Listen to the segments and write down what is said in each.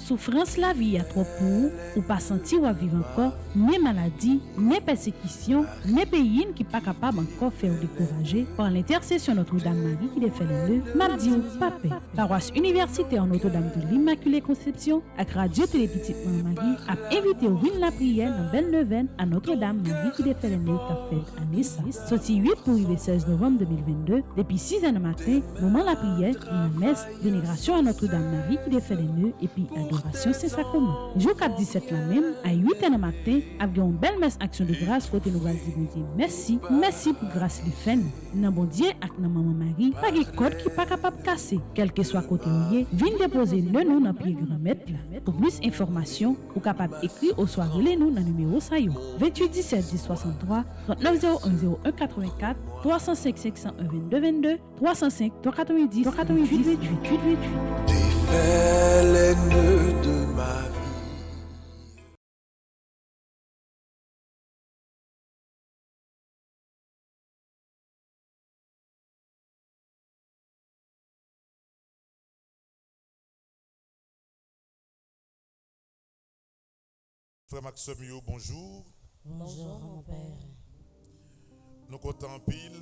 souffrance la vie a trop pour ou pas sentir ou vivre encore, ni maladie, ni persécution, ni pays qui pas capable encore faire décourager par l'intercession Notre-Dame-Marie qui défait le mardi ou pape. Paroisse universitaire Notre-Dame de l'Immaculée Conception avec Radio Télé Petite Marie a invité au vin la prière dans belle neuvaine à Notre-Dame-Marie qui défait le qu'a fait à Nice, sorti 8 pour le 16 novembre 2022, depuis 6 h du matin, moment la prière, la messe, vénération à Notre-Dame-Marie qui défait les nœuds et puis adoration Saint-Sacrement. Jour 4 17 la même, à 8 h du matin, avec une belle messe action de grâce côté nous allons dire merci, merci pour grâce les fêtes. Nan bon Dieu ak nan maman Marie, pas de code qui pas capable casser, quel que soit côté où y est, viens déposer le nom dans pied grand maître. Pour plus d'informations, ou capable écrire au soir relais nous dans numéro ça yo 28 17 10 63 39 01 01 84 305 501 22 22 305 390 398 28 28. Défais les nœuds de ma vie. Frère Maxime, bonjour. Bonjour mon père. Nous comptons en pile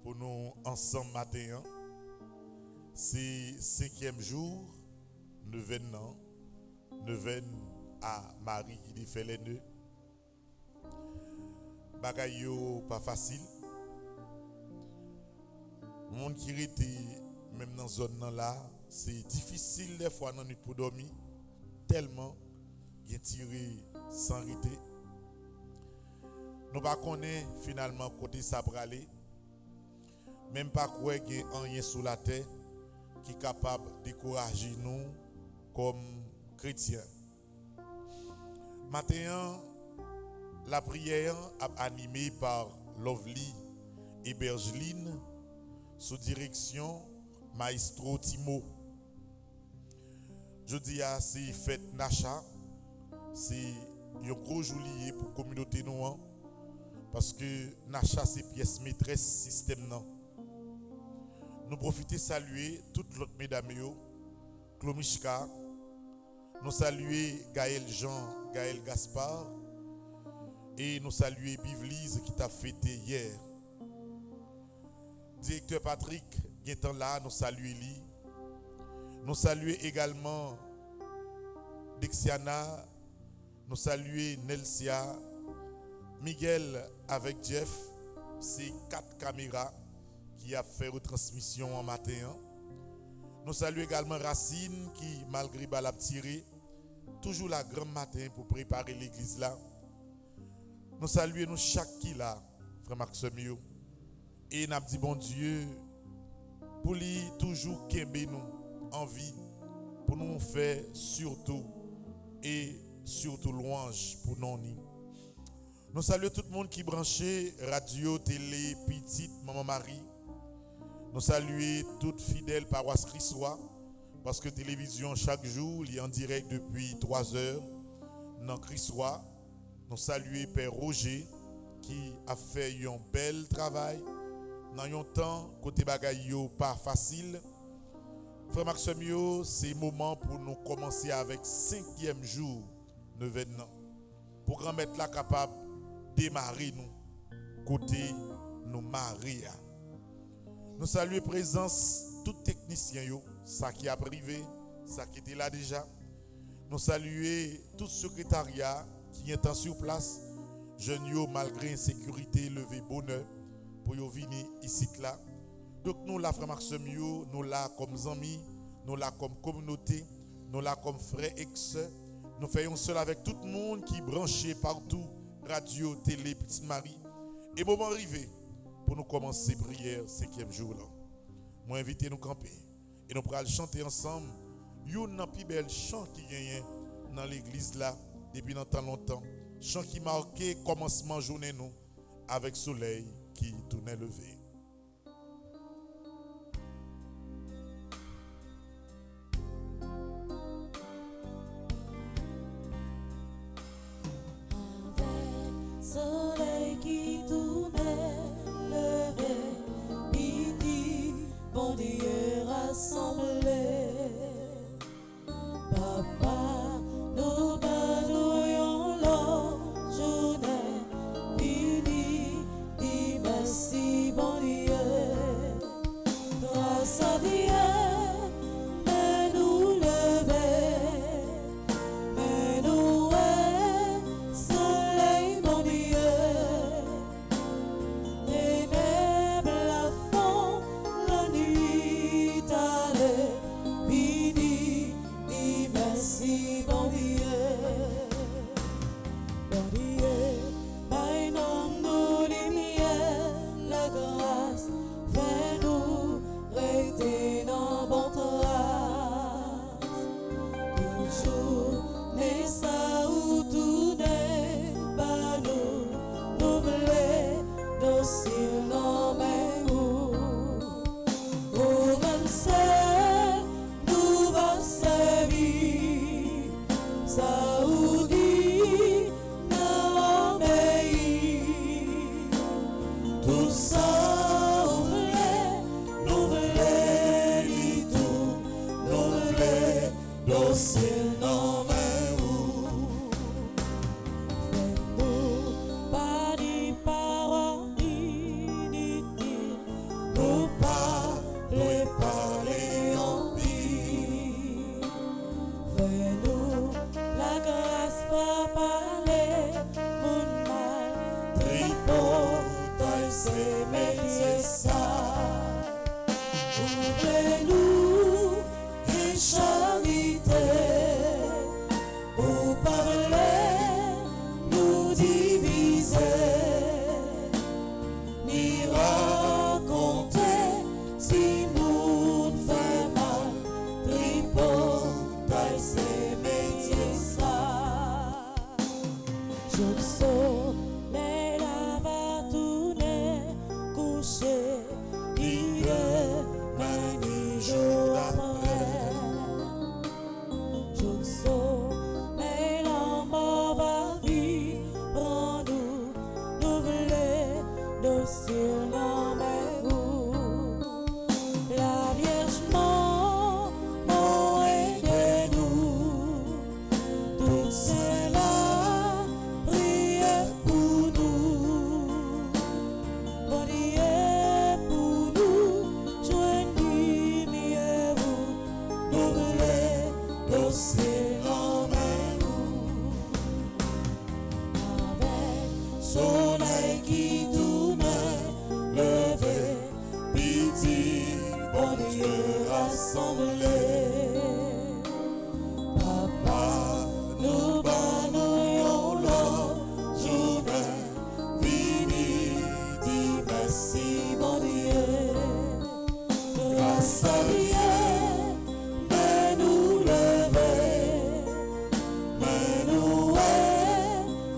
pour nous ensemble matin. C'est 5e jour, neuvaine à Marie qui fait les nœuds. Bagay yo pas facile. Monde qui était même dans zone là, c'est difficile des fois dans nuit pour dormir tellement bien tiré sans rité. Nous pas connaît finalement côté ça aller. Même pas quoi qu'il y a rien sous la terre qui est capable de décourager nous comme chrétiens. Matin, la prière est animée par Lovely et Bergeline sous direction Maestro Timo. Je dis à ces fêtes Nacha, c'est un gros jour lié pour la communauté noire parce que Nacha c'est pièce maîtresse système non. Nous profitons saluer toutes les autres mesdames Klomishka, nous saluer Gaël Jean, Gaël Gaspard et nous saluer Bivlise qui t'a fêté hier. Directeur Patrick qui est là, nous saluer lui. Nous saluer également Dixiana. Nous saluons Nelsia, Miguel avec Jeff, c'est 4 caméras qui a fait retransmission en matin. Nous saluons également Racine qui, malgré la tiré, toujours la grand matin pour préparer l'église là. Nous saluons nous chaque qui là, frère Maxime. Et nous avons dit bon Dieu, pour lui toujours qu'aimer nous en vie, pour nous faire surtout et surtout louange pour nous. Nous saluons tout le monde qui branché radio, télé, petite, maman Marie. Nous saluons toutes fidèles paroisse Christois parce que télévision chaque jour, il est en direct depuis 3 heures dans Christois. Nous saluons Père Roger qui a fait un bel travail dans un temps côté bagaille pas facile. Frère Maxime, c'est le moment pour nous commencer avec 5e jour neuvaine pour grand-mère là capable démarrer nous côté nous Maria. Nous saluons présence tout technicien ça qui a privé, ça qui était là déjà. Nous saluons tout secrétariat qui est en sur place, jeunes yo malgré insécurité levé bonheur pour yo venir ici là. Donc nous là frère Maxime, nous là comme amis, nous là comme communauté, nous là comme frères et sœurs. Nous faisons cela avec tout le monde qui est branché partout, radio, télé, Petite Marie. Et moment arrivé pour nous commencer prière 5e jour là. Moi invité nous camper et nous pourrons chanter ensemble une plus belle chant qui gagne dans l'église là depuis longtemps longtemps. Chant qui marquait commencement journée nous avec soleil qui tournait levé. Soleil qui tournait, levé, midi, bon Dieu rassemblé. Papa grâce pas parler, mon mal, tripotaille, c'est métier ça. Ouvrez-nous et charité, pour parler, nous diviser, ni raconter, si nous fait mal, tripotaille, c'est métier ça. Je soleil là va tourner, coucher, hier, mani jour après. Je soleil là mort va vivre, prends-nous, nous voulons, nous sur l'emmène. La Vierge mort aidez-nous, tout cela priez pour nous, bon Dieu pour nous, joignez vous, nous voulons, nous sur l'emmène. Avec soleil qui tourne, levé, pitié, bon Dieu rassemblé. Papa, nous bannons l'homme, journée, vini, dis merci, bon Dieu. Grâce à Dieu, mais nous lever, mais nous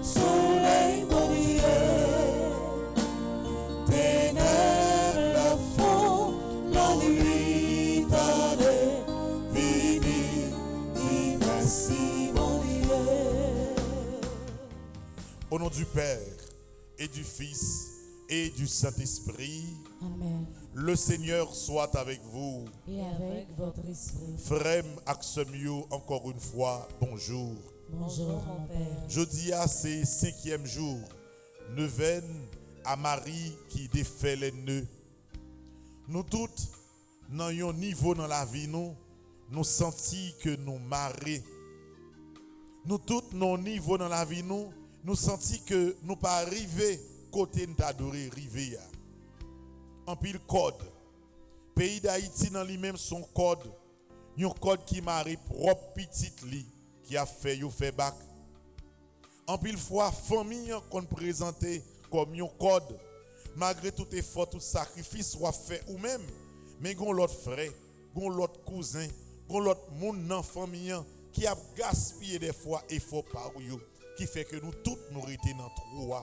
soleil, mon Dieu. Ténèbres, le fond, la nuit allée, vini, dis merci, mon Dieu. Au nom du Père et du Fils et du Saint-Esprit, Amen. le Seigneur soit avec vous. Et avec votre esprit. Frère Axemio, encore une fois, bonjour. Bonjour, mon Père. Jeudi à c'est 5e jour, neuvaine à Marie qui défait les nœuds. Nous toutes, dans un niveau dans la vie, nous sentis que nous marrer. Nous toutes, dans un niveau dans la vie, nous sentis que nous pas arriver côté d'adorer river. En pile code. Pays d'Haïti dans lui-même son code. Un code qui marie propre petite li qui a fait bac. En pile fois famille qu'on présentait comme un code. Malgré tout effort, tout sacrifice soit fait ou même, mais gon l'autre frère, gon l'autre cousin, gon l'autre monde dans famille qui a gaspillé des fois effort par yo, qui fait que nous toutes nous rester dans trou.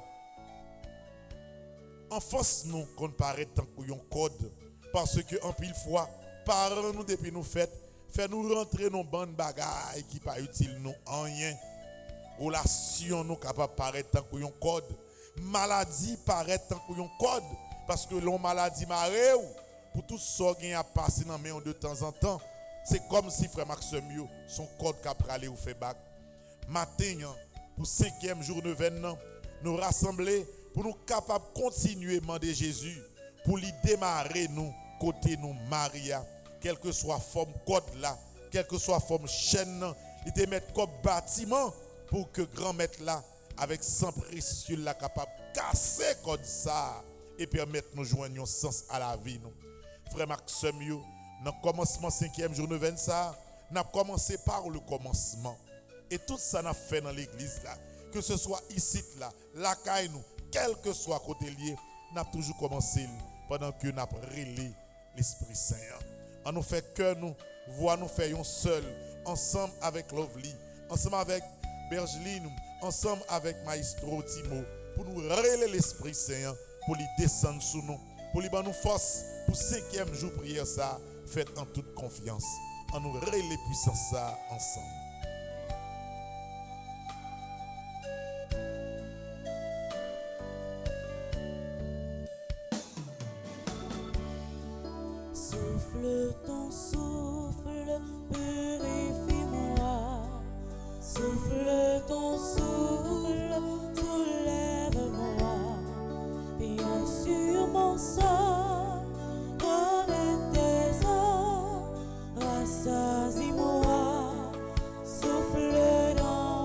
En force nous qu'on paraît tant qu'on code parce que en pile fois parents nous depuis nous fait nous rentrer dans bonne bagaille qui pas utile nous en rien. Relation nous capable paraître tant qu'on code. Maladie paraît tant qu'on code parce que l'on maladie marée pour tout ça qui a passé dans main de temps en temps. C'est comme si frère Maximio son code qu'a pralé ou fait bac. Matin pour 5e jour de l'événement, nous rassembler pour nous capables de continuer à demander Jésus pour lui démarrer nous côté nous Maria, quelle que soit forme code là, quelle que soit forme chaîne, il te mettre comme bâtiment pour que grand maître là avec sang précieux là capable de casser code ça et permettre nous joindre un sens à la vie nous. Frère Maximio, dans le commencement 5e jour de ça, nous avons commencé par le commencement. Et tout ça n'a fait dans l'église là, que ce soit ici là, la caille nous, quel que soit côté lié, nous avons toujours commencé pendant que nous avons relé l'Esprit Saint. On nous fait que nous, voix nous faisons seul, ensemble avec Lovely, ensemble avec Bergeline, ensemble avec Maestro Timo, pour nous relayer l'Esprit Saint, pour lui descendre sous nous, pour lui donner nous force, pour 5e jour prière ça, faites en toute confiance. On nous relayer puissance ça ensemble. Souffle ton souffle, purifie-moi. Souffle ton souffle, soulève-moi. Viens sur mon sang, connais tes eaux, rassasie-moi. Souffle dans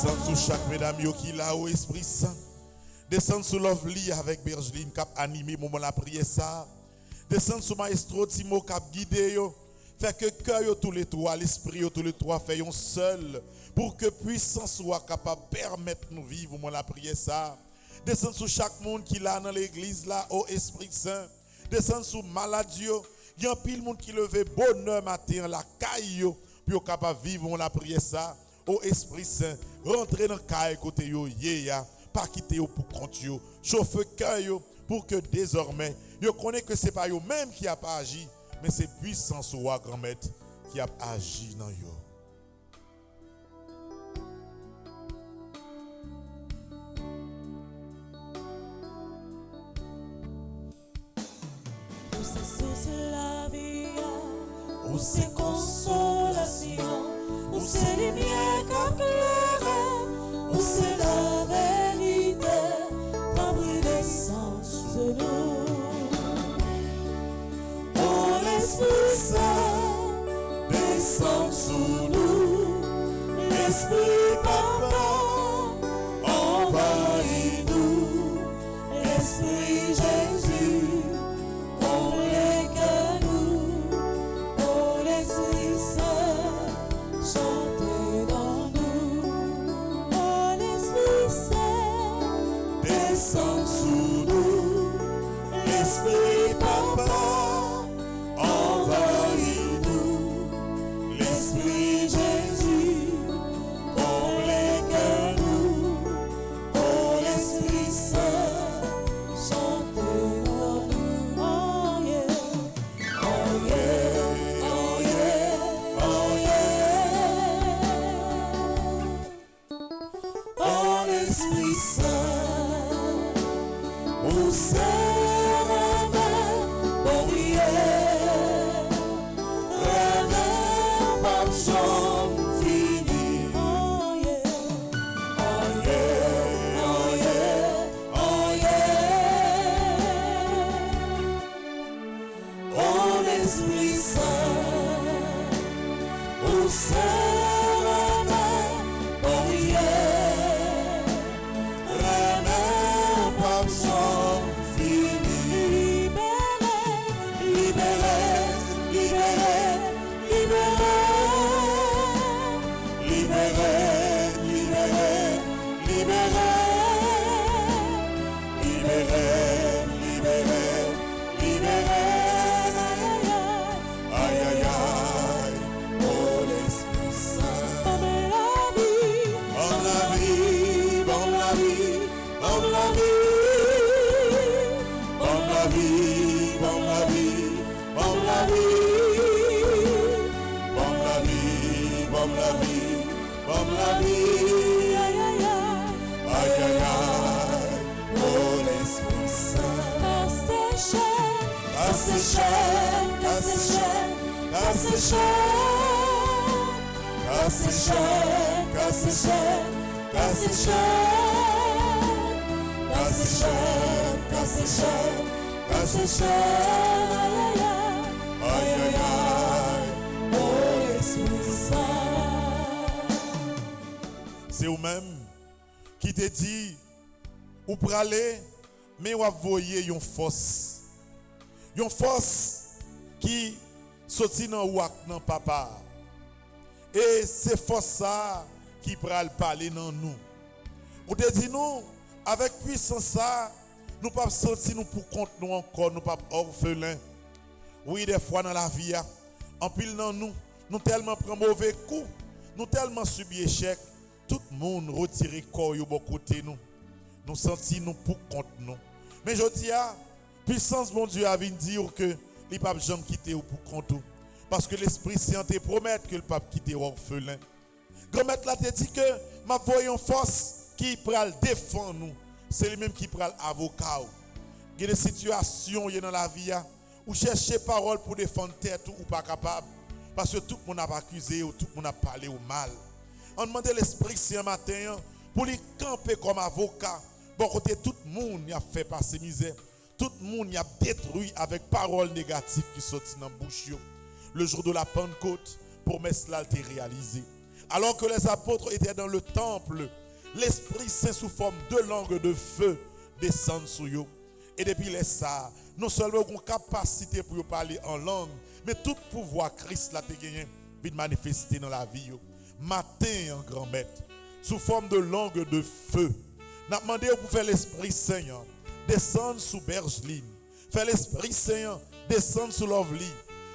Descends sous chaque mesdame yo qui là au Esprit Saint. Descends sous Lovely avec Bergeline qui a animé moment la prière ça. Descends sous Maestro Timo qui a guidé yo. Fait que cœur yo tous les trois, l'esprit yo tous les trois fait un seul pour que puissance soit capable de permettre nous vivre moment la prière ça. Descends sous chaque monde qui là dans l'église là au Esprit Saint. Descends sous maladie yo. Il y a pile monde qui levé bonheur matin la caille yo pour capable vivre moment la prière ça. Au Esprit Saint, rentrez dans le caille côté yo ya, pas quitter yo pour compte yo, chauffe cœur yo pour que désormais yo connaît que c'est pas yo même qui a pas agi, mais c'est puissance ou grand maître qui a agi dans yo. Où c'est source la vie, où c'est consolation. Où c'est lumière qu'éclaire, où c'est la vérité, pas brûler sans nous. Oh l'Esprit Saint, descend sous nous, l'Esprit Papa, envahis-nous, l'Esprit Jésus, comblez que nous, oh l'Esprit Saint. Chantez dans nous, oh l'Esprit Saint, descend sous nous, l'Esprit Papa, envahis-nous, l'Esprit Jésus, comblez que nous, oh l'Esprit Saint, chantez dans nous, oh yeah, oh yeah, oh yeah, oh yeah. Oh l'Esprit Saint, où c'est la main, bon Dieu, la main pas jamais finie. Oh yeah, oh yeah, oh yeah, oh yeah. Oh l'Esprit Saint, où c'est la main, bon Dieu. C'est vous-même qui te dit ou pour aller mais vous voyez une force qui sorti dans ouak dans papa et c'est force ça qui pral parler dans nous. Ou te dit nous avec puissance ça nous pas sentir nous pour compte nous encore nous pas orphelins. Oui des fois dans la vie en pile dans nous tellement prend mauvais coup, nous tellement subi échec, tout le monde retire corps yo bon côté nous sentir nous pour compte nous. Mais je dis puissance mon Dieu a vient dire que il pas jamais quitter ou pour compte parce que l'Esprit Saint te promet que le pape quitter orphelin. Grand-mère là te dit que m'a voyons force qui pral défendre nous, c'est lui même qui pral avocat. Il y a des situations dans la vie où chercher parole pour défendre tête ou pas capable parce que tout le monde a accusé ou tout le monde a parlé au mal. On demande l'Esprit Saint matin pour lui camper comme avocat. Bon côté tout le monde a fait passer misère. Tout le monde a détruit avec paroles négatives qui sortent dans la bouche. Le jour de la Pentecôte, promesse là a été réalisée. Alors que les apôtres étaient dans le temple, l'Esprit Saint sous forme de langue de feu descend sur eux. Et depuis les ça, non seulement une capacité pour parler en langue, mais tout pouvoir Christ l'a gagné puis manifester dans la vie. Matin en grand maître, sous forme de langue de feu. N'a demandé pour faire l'Esprit Saint descendre sous Bergeline. Faire l'Esprit Saint descendre sous Lovely.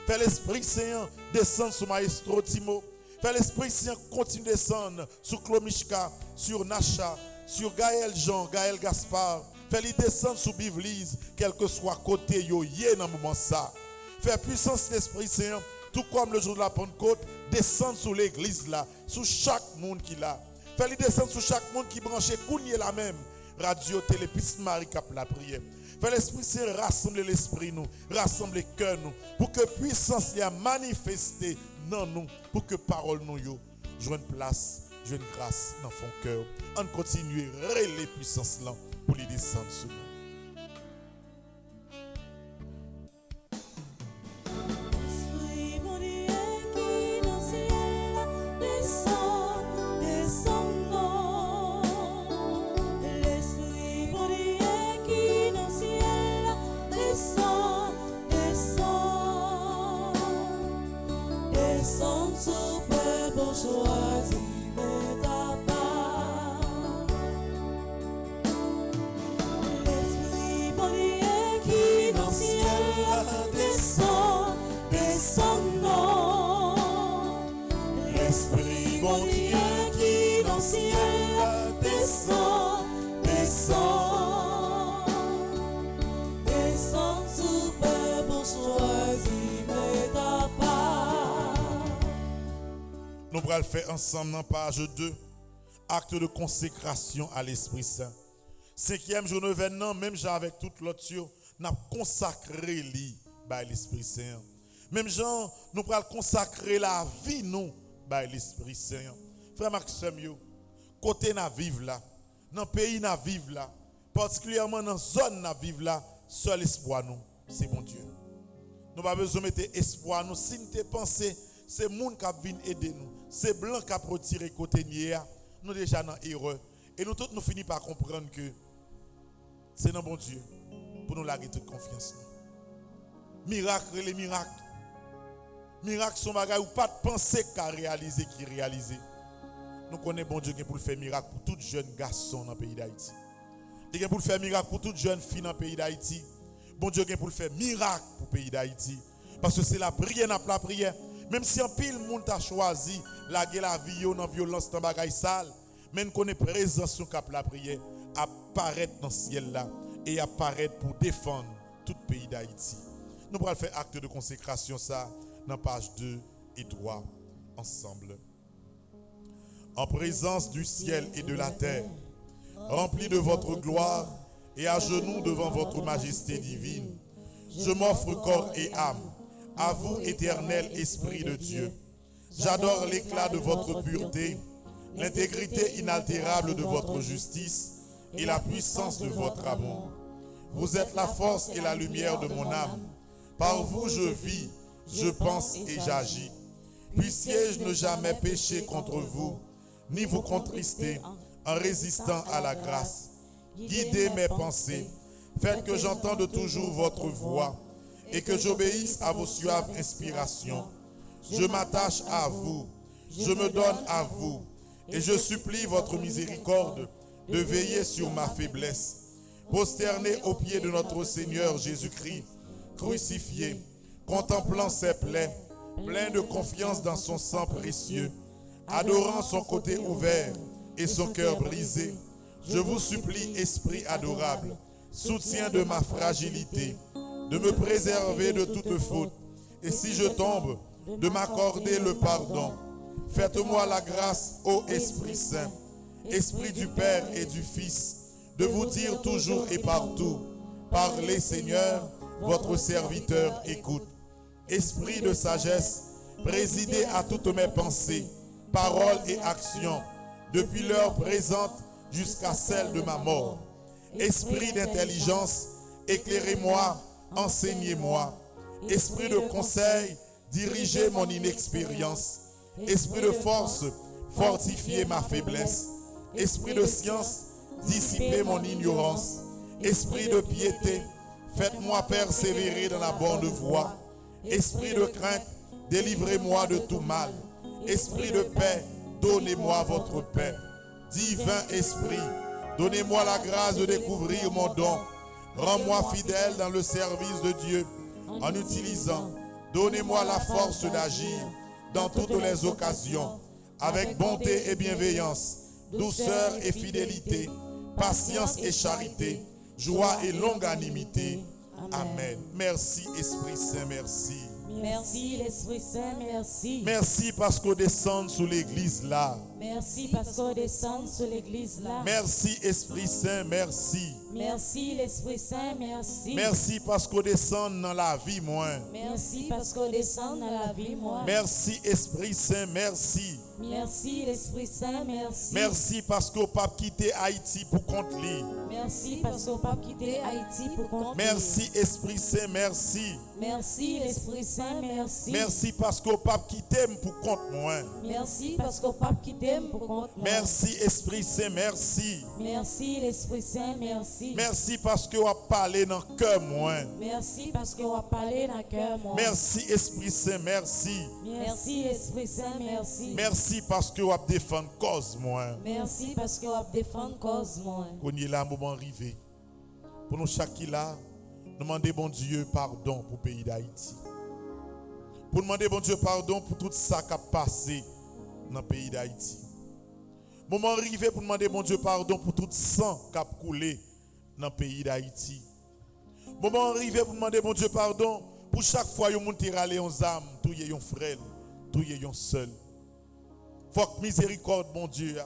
Faire l'Esprit Saint descendre sous Maestro Timo. Faire l'Esprit Saint continue de descendre sur Klomishka, sur Nacha, sur Gaël Jean, Gaël Gaspard. Faire-lui descendre sous Bivlise, quel que soit côté yo yé dans le moment ça. Faire puissance l'Esprit Saint, tout comme le jour de la Pentecôte, descendre sur l'église là, sur chaque monde qui l'a. Faire-lui descendre sur chaque monde qui branche Kounye la même. Radio, télé, Petite Marie cap la prière. Faire l'Esprit Saint rassembler l'esprit nous, rassembler cœur nous, pour que puissance y a manifesté dans nous, pour que parole nous yo joigne place, joigne grâce dans son cœur. On continue les puissances là pour les descendre sur nous. Nous allons faire ensemble dans page 2, acte de consécration à l'Esprit Saint. 5e jour de événement, même Jean avec toute l'autre, nous avons consacré l'Esprit Saint. Même Jean, nous allons consacrer la vie nous par l'Esprit Saint. Frère Maxime, côté nous vivons là, dans le pays nous vivons là, particulièrement dans la zone nous vivons là, seul espoir nous, c'est mon Dieu. Nous n'avons pas besoin de mettre espoir nous. Si nous pensons, c'est le monde qui vient aider nous. C'est blanc qui a retiré côté nier. Nous déjà dans erreur. Et nous tous nous finissons par comprendre que c'est dans bon Dieu pour nous larguer toute confiance. Miracle, les miracles. Miracles sont bagages ou pas de penser qu'à réaliser qui réaliser. Nous connaissons bon Dieu qui pour faire miracle pour tout jeune garçon dans le pays d'Haïti. Il pour faire miracle pour toute jeune fille dans le pays d'Haïti. Bon Dieu qui pour faire miracle pour le pays d'Haïti. Parce que c'est la prière, la prière. Même si un pile monde a choisi la vie dans violence dans bagaille sale, mais nous connaissons présence sur cap la prière apparaître dans le ciel là et apparaître pour défendre tout le pays d'Haïti. Nous allons faire acte de consécration ça dans page 2 et 3 ensemble. En présence du ciel et de la terre, remplis de votre gloire et à genoux devant votre majesté divine, je m'offre corps et âme à vous, éternel Esprit de Dieu. J'adore l'éclat de votre pureté, l'intégrité inaltérable de votre justice et la puissance de votre amour. Vous êtes la force et la lumière de mon âme. Par vous je vis, je pense et j'agis. Puissiez-je ne jamais pécher contre vous, ni vous contrister en résistant à la grâce. Guidez mes pensées, faites que j'entende toujours votre voix et que j'obéisse à vos suaves inspirations. Je m'attache à vous, je me donne à vous, et je supplie votre miséricorde de veiller sur ma faiblesse. Prosterné aux pieds de notre Seigneur Jésus-Christ, crucifié, contemplant ses plaies, plein de confiance dans son sang précieux, adorant son côté ouvert et son cœur brisé, je vous supplie, Esprit adorable, soutien de ma fragilité, de me préserver de toute faute, et si je tombe, de m'accorder le pardon. Faites-moi la grâce, ô Esprit Saint, Esprit du Père et du Fils, de vous dire toujours et partout, parlez Seigneur, votre serviteur écoute. Esprit de sagesse, présidez à toutes mes pensées, paroles et actions, depuis l'heure présente jusqu'à celle de ma mort. Esprit d'intelligence, éclairez-moi, enseignez-moi. Esprit de conseil, dirigez mon inexpérience. Esprit de force, fortifiez ma faiblesse. Esprit de science, dissipez mon ignorance. Esprit de piété, faites-moi persévérer dans la bonne voie. Esprit de crainte, délivrez-moi de tout mal. Esprit de paix, donnez-moi votre paix. Divin Esprit, donnez-moi la grâce de découvrir mon don. Rends-moi fidèle dans le service de Dieu en utilisant. Donnez-moi la force d'agir dans toutes les occasions, avec bonté et bienveillance, douceur et fidélité, patience et charité, joie et longanimité. Amen. Merci Esprit Saint, merci. Merci l'Esprit Saint, merci. Merci parce qu'on descend sous l'église là. Merci parce qu'on descend sur l'église là. Merci Esprit Saint, merci. Merci l'Esprit Saint, merci. Merci parce qu'on descend dans la vie moins. Merci parce qu'on descend dans la vie moi. Merci Esprit Saint, merci. Merci l'Esprit Saint, merci. Merci parce qu'on pas quitté Haïti pour compte lui. Merci parce qu'on pas quitté Haïti pour compte. Merci Esprit Saint, merci. Merci l'Esprit Saint, merci. Merci parce qu'on pas quitté pour compte moi. Merci parce qu'on pas quitté pour compte moi. Merci Esprit Saint, merci. Merci l'Esprit Saint, merci. Merci parce qu'on a parlé dans le cœur moi. Merci parce qu'on a parlé dans le cœur moi. Merci Esprit Saint, merci. Merci Esprit Saint, merci. Merci parce qu'on a défendu cause moi. Merci parce qu'on a défendu cause moi. Qu'on y est là, moment arrivé. Pour nous chaque là, nous demander bon Dieu pardon pour le pays d'Haïti. Pour demander bon Dieu pardon pour tout ça qui a passé dans le pays d'Haïti. Moment arrivé pour demander bon Dieu pardon pour tout sang qui a coulé dans le pays d'Haïti. Moment arrivé pour demander bon Dieu pardon pour chaque fois que vous montez râler aux âmes, tout y est un frère, tout y est un seul. Faut que miséricorde mon Dieu,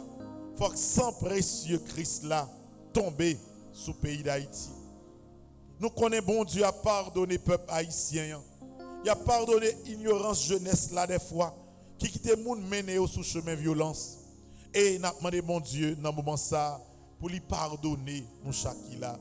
faut que sang précieux Christ là tombe sous le pays d'Haïti. Nous connaissons bon Dieu à pardonner peuple haïtien. Il a pardonné ignorance jeunesse là des fois qui quitte le monde mené sous chemin violence. Et n'a demandé bon Dieu dans moment ça pour lui pardonner nous chaque là.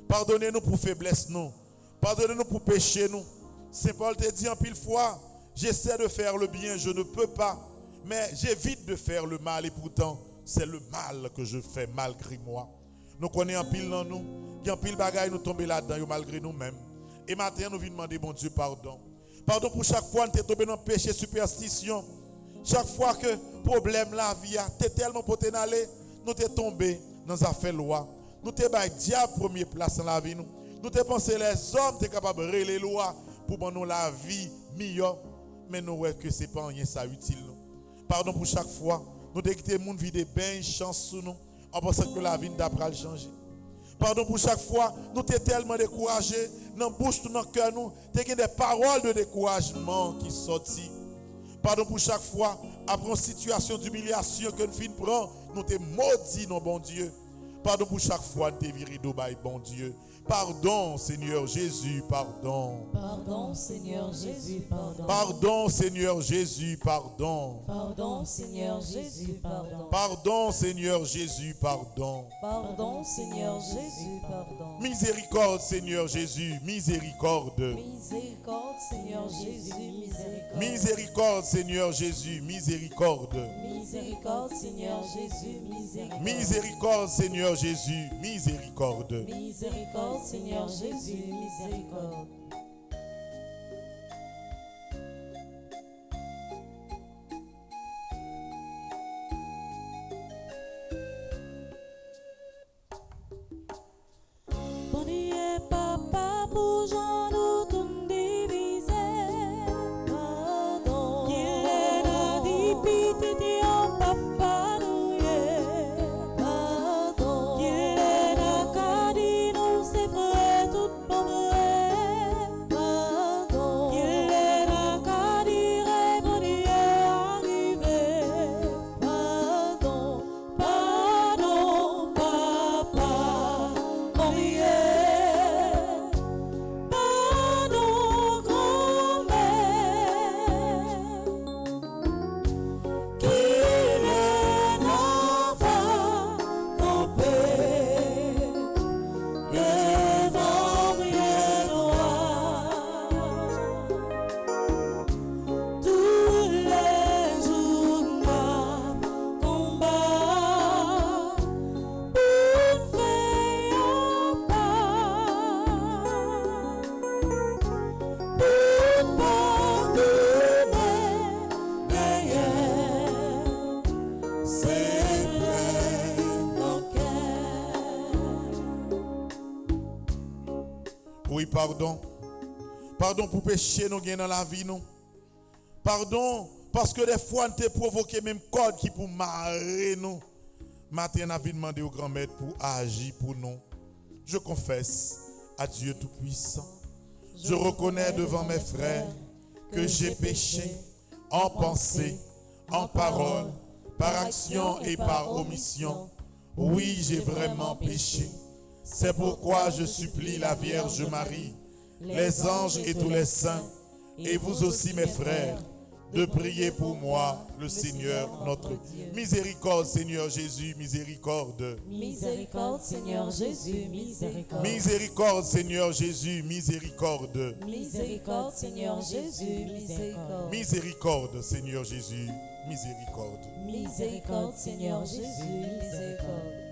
Pardonnez-nous pour faiblesse nous. Pardonnez-nous pour péché nous. Saint Paul te dit en pile fois, j'essaie de faire le bien, je ne peux pas, mais j'évite de faire le mal et pourtant c'est le mal que je fais malgré moi. Nous connaissons en pile dans nous, qui en pile bagaille nous tomber là-dedans malgré nous-mêmes. Et maintenant nous venons demander bon Dieu pardon. Pardon pour chaque fois que nous sommes tombés dans le péché, superstition. Chaque fois que problème la vie a, t'es tellement poté d'aller, nous sommes tombés dans les affaires loi. Nous sommes bas diable première place dans la vie nous. Nous sommes pensé les hommes sont capables de les lois pour nous la vie meilleure, mais nous voyons que c'est pas rien ça utile nous. Pardon pour chaque fois, nous devons quitter le monde vide bien chance sur nous en pensant que la vie d'après changer. Pardon pour chaque fois, nous sommes tellement découragés, dans la bouche, dans le cœur, nous avons des paroles de découragement qui sortent. Pardon pour chaque fois, après une situation d'humiliation que nous prenons, nous sommes maudits, non bon Dieu. Pardon pour chaque fois, nous sommes virés d'Obaï, bon Dieu. Pardon, Seigneur Jésus, pardon. Pardon, Seigneur Jésus, pardon. Pardon, Seigneur Jésus, pardon. Pardon, Seigneur Jésus, pardon. Pardon, Seigneur Jésus, pardon. Pardon, Seigneur Jésus, pardon. Miséricorde, Seigneur Jésus, miséricorde. Miséricorde, Seigneur Jésus, miséricorde. Miséricorde, Seigneur Jésus, miséricorde. Miséricorde, Seigneur Jésus, miséricorde. Miséricorde, Seigneur Jésus, miséricorde. Miséricorde, Seigneur Jésus, miséricorde. Bon Dieu, papa, pour Jean, nous tout divisé. Pardon. Qui est la dit, petit, papa, nous y pardon. Qui est la cadi, nous c'est vrai, tout pas vrai. Oui, pardon. Pardon pour péché nous gagnons dans la vie nous. Pardon parce que des fois nous t'ai provoqué même code qui pour marrer nous. Matin on a demandé au grand maître pour agir pour nous. Je confesse à Dieu Tout-Puissant. Je reconnais devant mes frères que j'ai péché en pensée, en parole, par action et par omission. Oui, j'ai vraiment péché. C'est pourquoi je supplie la Vierge Marie, les anges et tous les saints, et vous aussi mes frères, de prier pour moi, le Seigneur notre Dieu. Miséricorde, Seigneur Jésus, miséricorde. Miséricorde, Seigneur Jésus, miséricorde. Miséricorde, Seigneur Jésus, miséricorde. Miséricorde, Seigneur Jésus, miséricorde. Miséricorde, Seigneur Jésus, miséricorde. Miséricorde, Seigneur Jésus, miséricorde.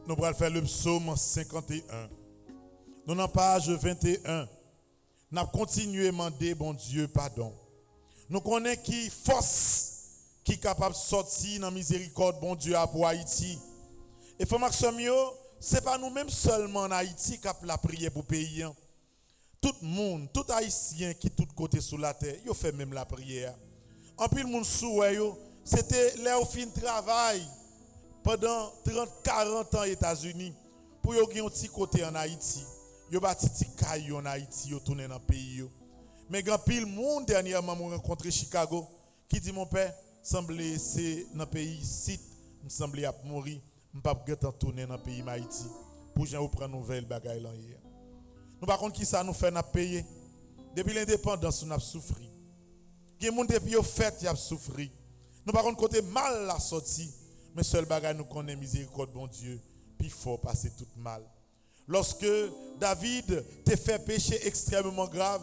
Nous allons faire le psaume 51. Nous, dans la page 21, nous allons continuer à demander, bon Dieu, pardon. Nous connaissons qui force qui est capable de sortir dans la miséricorde, bon Dieu, pour Haïti. Et frère Maxime, ce n'est pas nous-mêmes seulement en Haïti qui avons la prière pour le pays. Tout le monde, tout Haïtien qui est de tous côtés sur la terre, il fait même la prière. En plus, le monde souhait, c'était là où fin travail. Pendant 30-40 ans aux États-Unis, pour yon gen un petit côté en Haïti, yon bâti ti kay en Haïti, yon tourné dans le pays. Mais grand pile monde dernièrement m'a rencontré Chicago qui dit mon père, semble c'est dans le pays site, me semble a mourir, m'pas pas tourner dans le pays Haïti pour j'en prendre nouvelle bagaille là hier. Nous par contre qui ça nous fait n'a payer. Depuis l'indépendance nous a souffri. Gen monde depuis au fait y a souffri. Nous par contre côté mal la sortie. Mais seul bagage nous connaît miséricorde bon Dieu, puis fort passer tout mal. Lorsque David t'a fait péché extrêmement grave,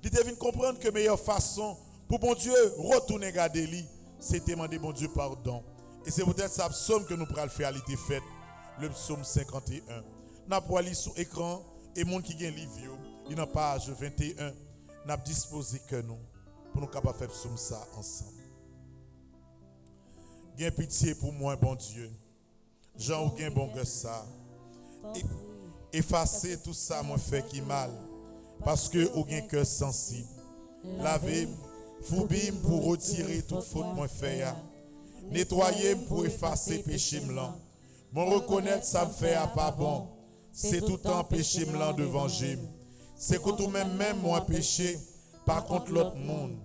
il devait comprendre que la meilleure façon pour bon Dieu retourner garder lui, c'était demander bon Dieu pardon. Et c'est peut-être ça psaume que nous pourrons faire à l'été fête, le psaume 51. Nous allons lire sur l'écran et les gens qui ont un livre, il y a page 21, nous avons disposé que nous pour nous capables de faire psaume ça ensemble. Gain pitié pour moi, bon Dieu. Jean ou gain bon que ça. Effacer tout ça, moi fait qui mal. Parce que ou gain cœur sensible. Lavez, foubim pour retirer toute faute moi fait. Nettoyer pour effacer péché blanc. Mon reconnaître ça me fait à pas bon. C'est tout temps péché blanc devant Dieu. C'est que tout même moi péché. Par contre l'autre monde.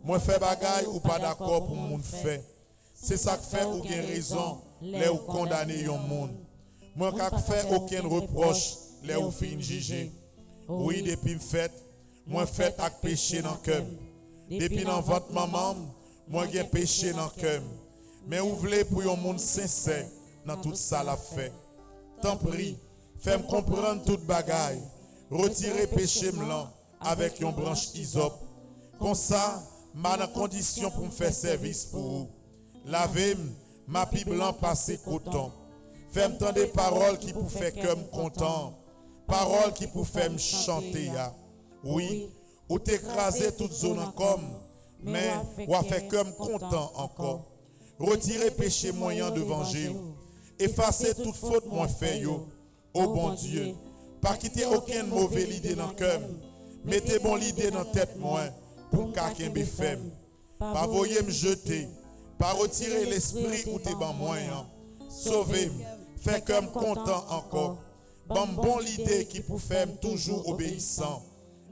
Moi fait bagaille ou pas d'accord pour monde fait. C'est ça qui fait aucune raison, les ou condamner un monde. Moi, qui fait aucun reproche, les ou fin juger. Oui, depuis me fait, moi fait avec péché dans le cœur. Depuis dans votre maman, moi j'ai péché dans le cœur. Mais vous voulez pour un monde sincère, dans tout ça la fait. Tant pis, fais-moi comprendre toute bagaille. Retirez péché blanc avec une branche hysope. Comme ça, ma dans condition pour me faire service pour vous. Lavez-moi, ma pi blanc passé coton. Fais-moi entendre des paroles qui pour faire comme content. Paroles qui pour faire me chanter. Oui, ou t'écraser toute zone en comme, mais ou à faire comme content encore. Retirez péché moyen devant Dieu. Effacez toute faute moins fait yo. Oh bon Dieu, pas quitter aucune mauvaise idée dans le cœur. Mettez bon l'idée dans la tête moins pour qu'un béfem. Pas voyer me jeter, pas retirer l'esprit ou tes ban moyen. Sauvez-moi, faites comme content encore. Bon l'idée qui pour faire toujours obéissant.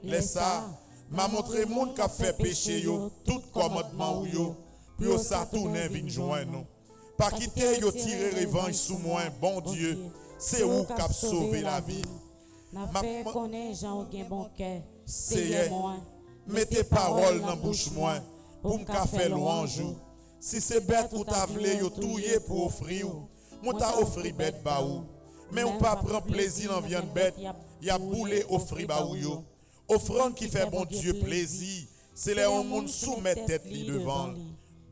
Laisse ça, m'a montré monde qui a fait péché yo, tout commandement ou yo, puis au ça tourne vinn joindre nous. Pas quitter yo tirer revanche sous moi, bon Dieu, c'est où qu'a sauvé la vie. N'a fait connaître Jean gen bon cœur, c'est moi. Mettez parole dans bouche moi pour me faire louange. Si c'est bête ou t'a vle yo touyer pour offrir, moi t'a offrir bête ba ou. Mais on pas prend plaisir dans viande bête, y a boulé offrir ba ou yo. Offrande qui fait bon Dieu plaisir, c'est les monde soumet tête li devant.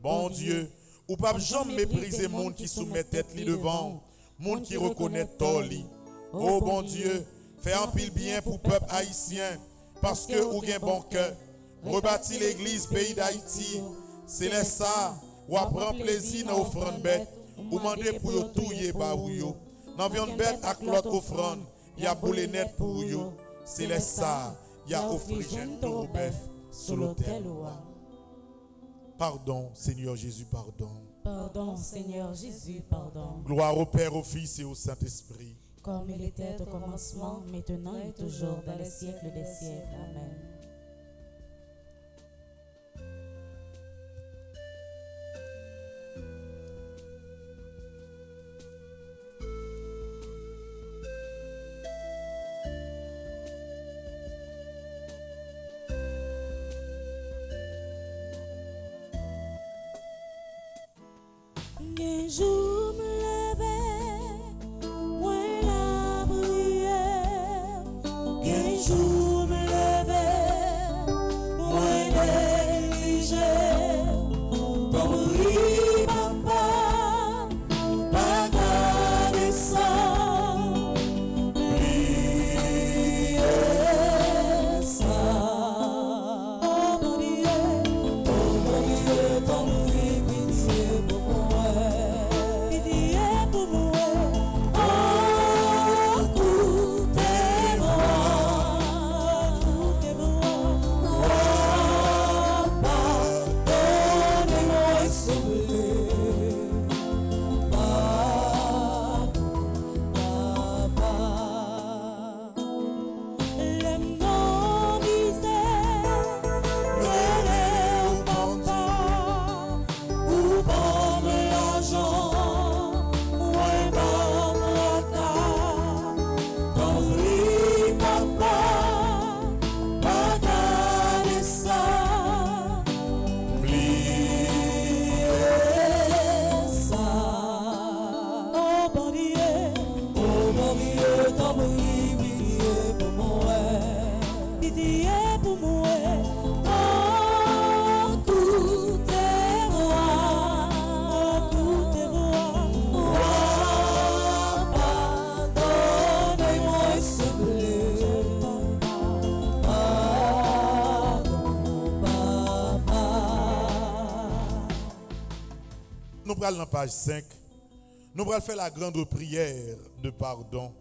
Bon Dieu, ou pas jamais mépriser monde qui soumet tête li devant, monde qui reconnaît tort li. Oh bon Dieu, fais un pile bien pour peuple haïtien parce que ou gen bon cœur. Rebâtir l'église pays d'Haïti, c'est les ça ou prend plaisir dans offrande bête ou demander pour yo touyer ba ou yo. Dans viande bête avec l'autre offrande, y a boule net pour yo. C'est les ça, y a offri jeune taureau bœuf sur l'autel. Pardon, Seigneur Jésus, pardon. Pardon, Seigneur Jésus, pardon. Gloire au Père, au Fils et au Saint-Esprit. Comme il était au commencement, maintenant et toujours, dans les siècles des siècles. Amen. Un jour me levais, moi la prière. Un jour me levais, moi négliger. Comme oui, papa, pas garder ça. Prier ça. Oh mon Dieu, ton oui, pitié pour moi. Nous allons dans page 5. Nous allons faire la grande prière de pardon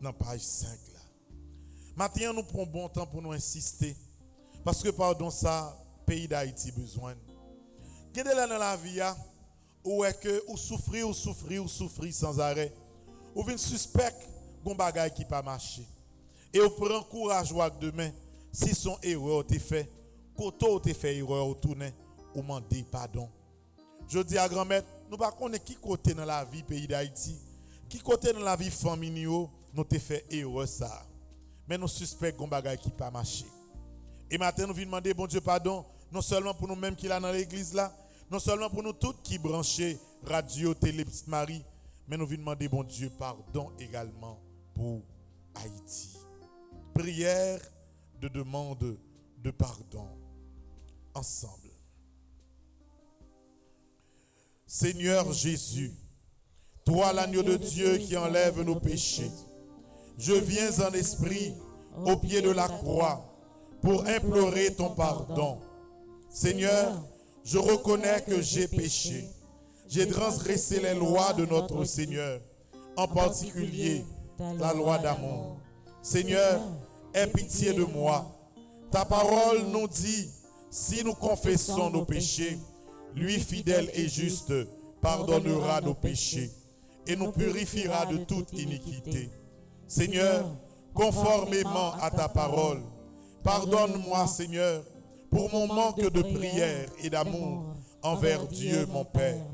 dans page 5. Là. Maintenant, nous prenons bon temps pour nous insister. Parce que pardon, ça, pays d'Haïti besoin. Qu'est-ce que dans la vie, où est que ou souffrir sans arrêt. Ou vient suspect qu'on bagaille qui pas marché. Et on prend courage demain. Si son erreur t'est fait, koto t'est fait erreur ou tourner, ou demander pardon. Je dis à grand-mère, nous ne savons pas qui côté dans la vie pays d'Haïti, qui côté dans la vie famille nous t'ai fait erreur ça. Mais nous suspectons qu'on bagaille qui pas marché. Et maintenant nous venons demander bon Dieu pardon, non seulement pour nous-mêmes qui là dans l'église là, non seulement pour nous tous qui branchés radio, télé, petite Marie, mais nous venons demander bon Dieu pardon également pour Haïti. Prière de demande de pardon ensemble. Seigneur Jésus, toi l'agneau de Dieu qui enlève nos péchés, je viens en esprit au pied de la croix pour implorer ton pardon. Seigneur, je reconnais que j'ai péché. J'ai transgressé les lois de notre Seigneur. en particulier ta loi d'amour. Seigneur, aie pitié de moi. Ta parole nous dit, si nous confessons nos péchés, lui fidèle et juste pardonnera nos péchés et nous purifiera de toute iniquité. Seigneur, conformément à ta parole, pardonne-moi, Seigneur, pour mon manque de prière et d'amour envers Dieu mon Père.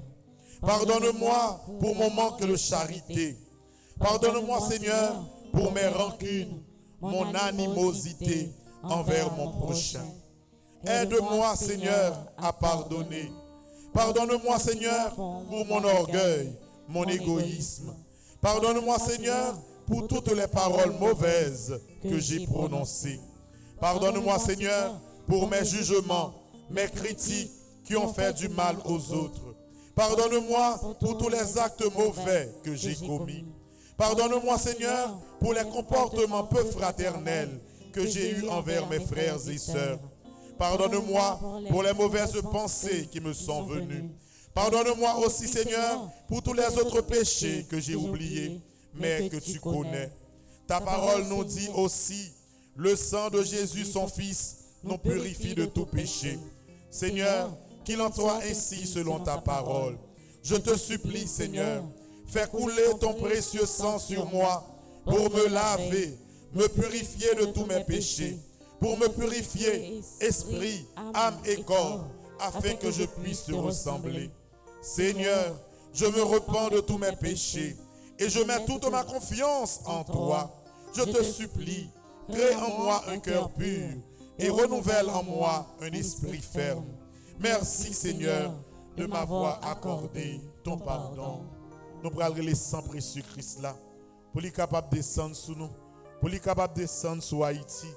Pardonne-moi pour mon manque de charité. Pardonne-moi, Seigneur, pour mes rancunes, mon animosité envers mon prochain. Aide-moi, Seigneur, à pardonner. Pardonne-moi, Seigneur, pour mon orgueil, mon égoïsme. Pardonne-moi, Seigneur, pour toutes les paroles mauvaises que j'ai prononcées. Pardonne-moi, Seigneur, pour mes jugements, mes critiques qui ont fait du mal aux autres. Pardonne-moi pour tous les actes mauvais que j'ai commis. Pardonne-moi, Seigneur, pour les comportements peu fraternels que j'ai eus envers mes frères et sœurs. Pardonne-moi pour les mauvaises pensées qui me sont venues. Pardonne-moi aussi, Seigneur, pour tous les autres péchés que j'ai oubliés, mais que tu connais. Ta parole nous dit aussi, le sang de Jésus, son Fils, nous purifie de tout péché. Seigneur, qu'il en soit ainsi selon ta parole. Je te supplie, Seigneur, fais couler ton précieux sang sur moi pour me laver, me purifier de tous mes péchés, pour me purifier esprit, âme et corps, afin que je puisse te ressembler. Seigneur, je me repens de tous mes péchés et je mets toute ma confiance en toi. Je te supplie, crée en moi un cœur pur et renouvelle en moi un esprit ferme. Merci, Seigneur, de m'avoir accordé ton pardon. Nous prenons les sang précieux Christ là, pour lui capable de descendre sur nous, pour lui capable de descendre sur Haïti,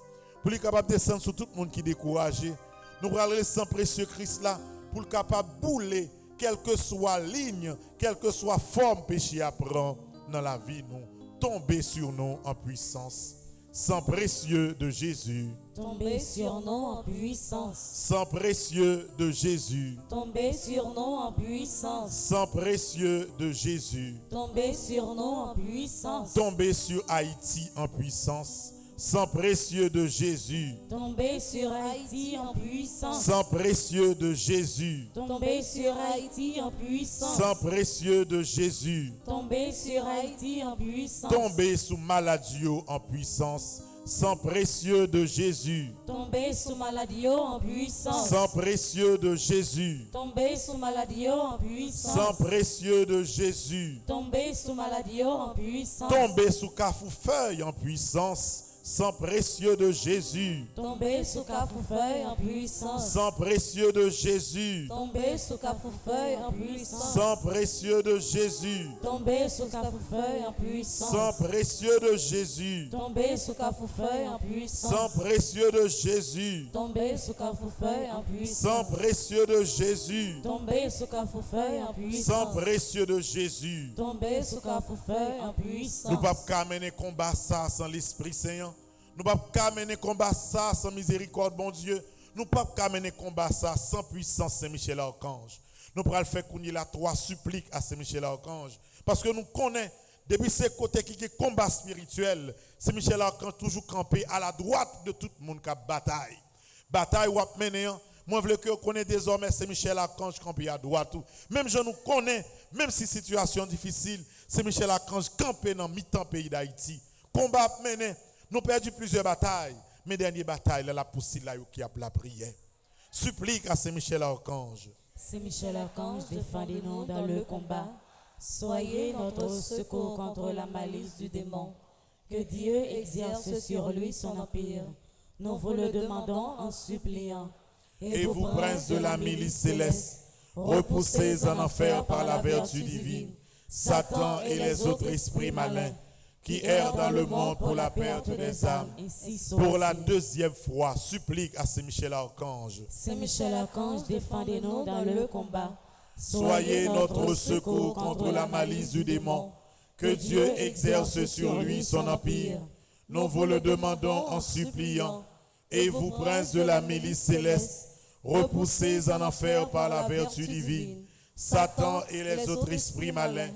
pour lui capable de descendre sur tout le monde qui est découragé. Nous prenons les sang précieux Christ là, pour le capable de bouler, quelle que soit ligne, quelle que soit forme péché à prendre dans la vie, nous tomber sur nous en puissance. Sang précieux de Jésus. Tombez sur nous en puissance. Sang précieux de Jésus. Tombez sur nous en puissance. Sang précieux de Jésus. Tombez sur nous en puissance. Tombez sur Haïti en puissance. Sang précieux de Jésus. Tombez sur Haïti en puissance. Sang précieux de Jésus. Tombez sur Haïti en puissance. Sang précieux de Jésus. Tombez sur Haïti en puissance. Tombez sous maladie en puissance. Sang précieux de Jésus. Tombez sous maladie en puissance. Sang précieux de Jésus. Tombez sous maladie en puissance. Sang précieux de Jésus. Tombez sous maladie en puissance. Tombez sous cafoufeuille en puissance. Sang précieux de Jésus. Tombez sous cafoufeuille en puissance. Sang précieux de Jésus. Tombez sous cafoufeuille en puissance. Sang précieux de Jésus. Tombez sous cafoufeuille en puissance. Sang précieux de Jésus. Tombez sous cafoufeuille en puissance. Sang précieux de Jésus. Tombez sous cafoufeuille en puissance. Sang précieux de Jésus. Tombez sous cafoufeuille en Sang puissance. précieux de Jésus. Tombez sous cafoufeuille en puissance. Nous ne pouvons pas mener combat ça sans l'Esprit Saint. Nous ne pouvons pas mener combat ça sans miséricorde, bon Dieu. Nous ne pouvons pas mener combat ça sans puissance Saint-Michel Archange. Nous pourrons le faire qu'on y a trois suppliques à Saint-Michel Archange. Parce que nous connaissons, depuis ces côtés qui est combat spirituel, Saint-Michel Archange toujours campé à la droite de tout le monde qui a bataille. Bataille ou a mené. Moi, je veux que vous connaissez désormais Saint-Michel Archange campé à droite. Même je nous connais, même si situation difficile, Saint-Michel Archange campé dans mi-temps pays d'Haïti. Combat mené. Nous perdu plusieurs batailles, mais dernière bataille, la poussée là qui a la prière. Supplique à Saint-Michel Archange. Saint-Michel Archange, défendez-nous dans le combat. Soyez notre secours contre la malice du démon. Que Dieu exerce sur lui son empire. Nous vous le demandons en suppliant. Et vous, princes de la milice céleste, repoussez en enfer par la vertu divine Satan et les autres esprits malins qui errent dans le monde pour la perte des âmes. Pour la deuxième fois, supplique à Saint-Michel Archange. Saint-Michel Archange, défendez-nous dans le combat. Soyez notre secours contre la malice du démon. Que Dieu exerce sur lui son empire. Nous vous le demandons en suppliant. Et vous, princes de la milice céleste, repoussez en enfer par la vertu divine Satan et les autres esprits malins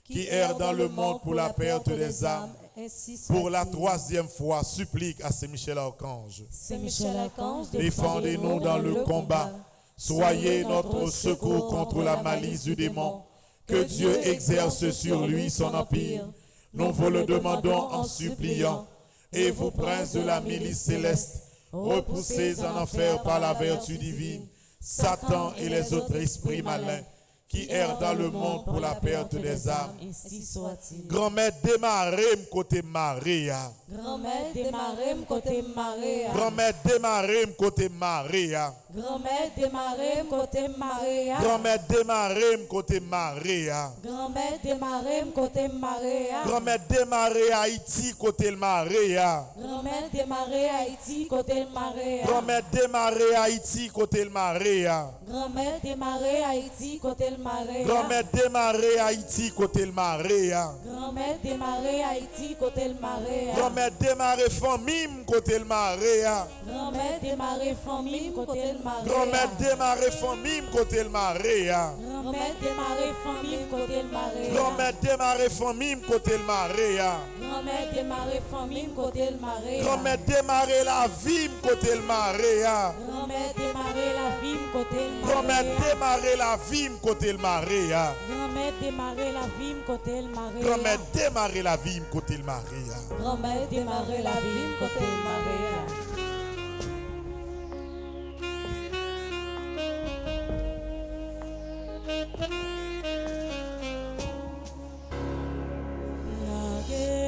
qui erre dans le monde pour la perte des âmes, ainsi pour la soit-il. 3e fois, supplique à Saint Michel Archange. Saint Michel Archange, Défendez-nous dans le combat. Soyez notre secours contre la malice du démon. Que Dieu exerce sur lui son empire. Nous vous le demandons en suppliant. Et vous, princes de la milice céleste, repoussez en enfer par la vertu divine Satan et les autres esprits malins qui errent dans le monde pour la perte des âmes. Ainsi soit-il. Grand-mère démarrez côté Maria. Grand-mère démarrez côté Maria. Grand-mère démarrez côté Maria. Grand-mère démarrez côté Maria. Grand-mère démarrez côté Maria. Grand-mère démarrez côté Maria. Grand-mère démarrez Haïti côté Maria. Grand-mère démarrez Haïti côté Maria. Grand-mère démarrez Haïti côté Maria. Grand-mère démarrer Haïti côté le Marais. Grand-mère démarrer Haïti côté le Marais. Grand-mère démarrer Haïti côté le Marais. Grand-mère démarrer famille côté le Marais. Grand-mère démarrer famille côté le Marais. Grand-mère démarrer famille côté le Marais. Grand-mère démarrer famille côté le Marais. Grand-mère démarrer famille côté le Marais. Grand-mère démarrer famille côté le Marais. Grand-mère démarrer la vie côté le Marais. Grand-mère démarrer la vie côté le Marais. Grand-mère démarrer la vie côté le Marais. Grand-mère démarrer la vie côté le Marais. Grand-mère démarrer la vie côté le Marais. Grand-mère démarrer la vie côté le Marais.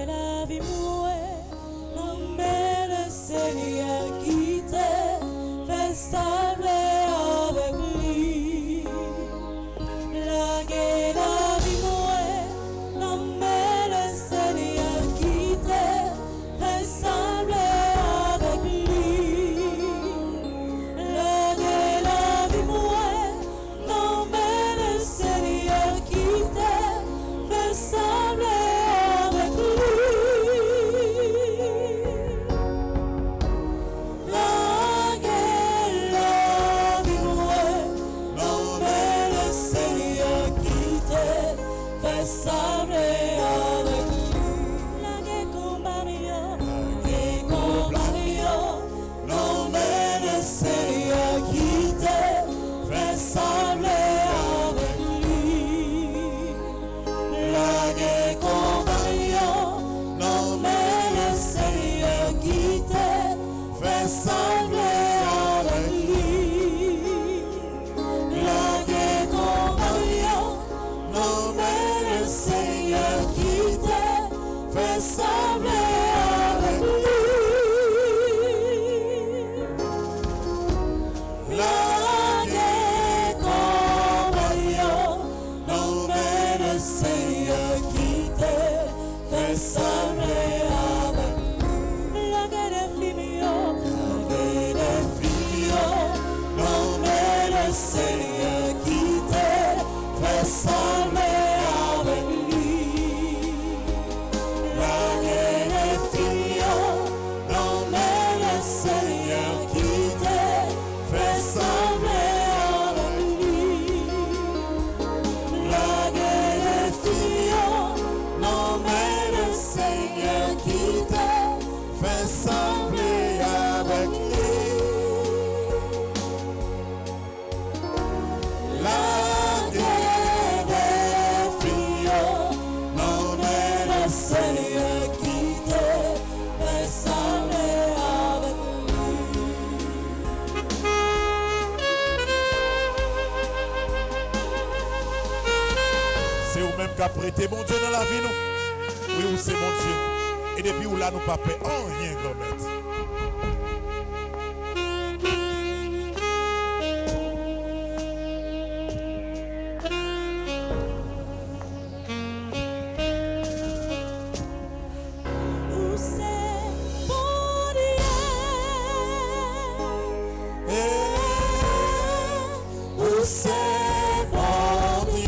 La vie mouée, l'homme le Seigneur qui te fait stable avec lui. La vie mouée, l'homme le Seigneur qui te fait stable avec lui. La vie mouée, l'homme le Seigneur qui te fait stable avec lui. Prêtez mon Dieu dans la vie nous. Oui, c'est mon Dieu. Et depuis où là nous pas paix en rien grand-mère. C'est bon Dieu.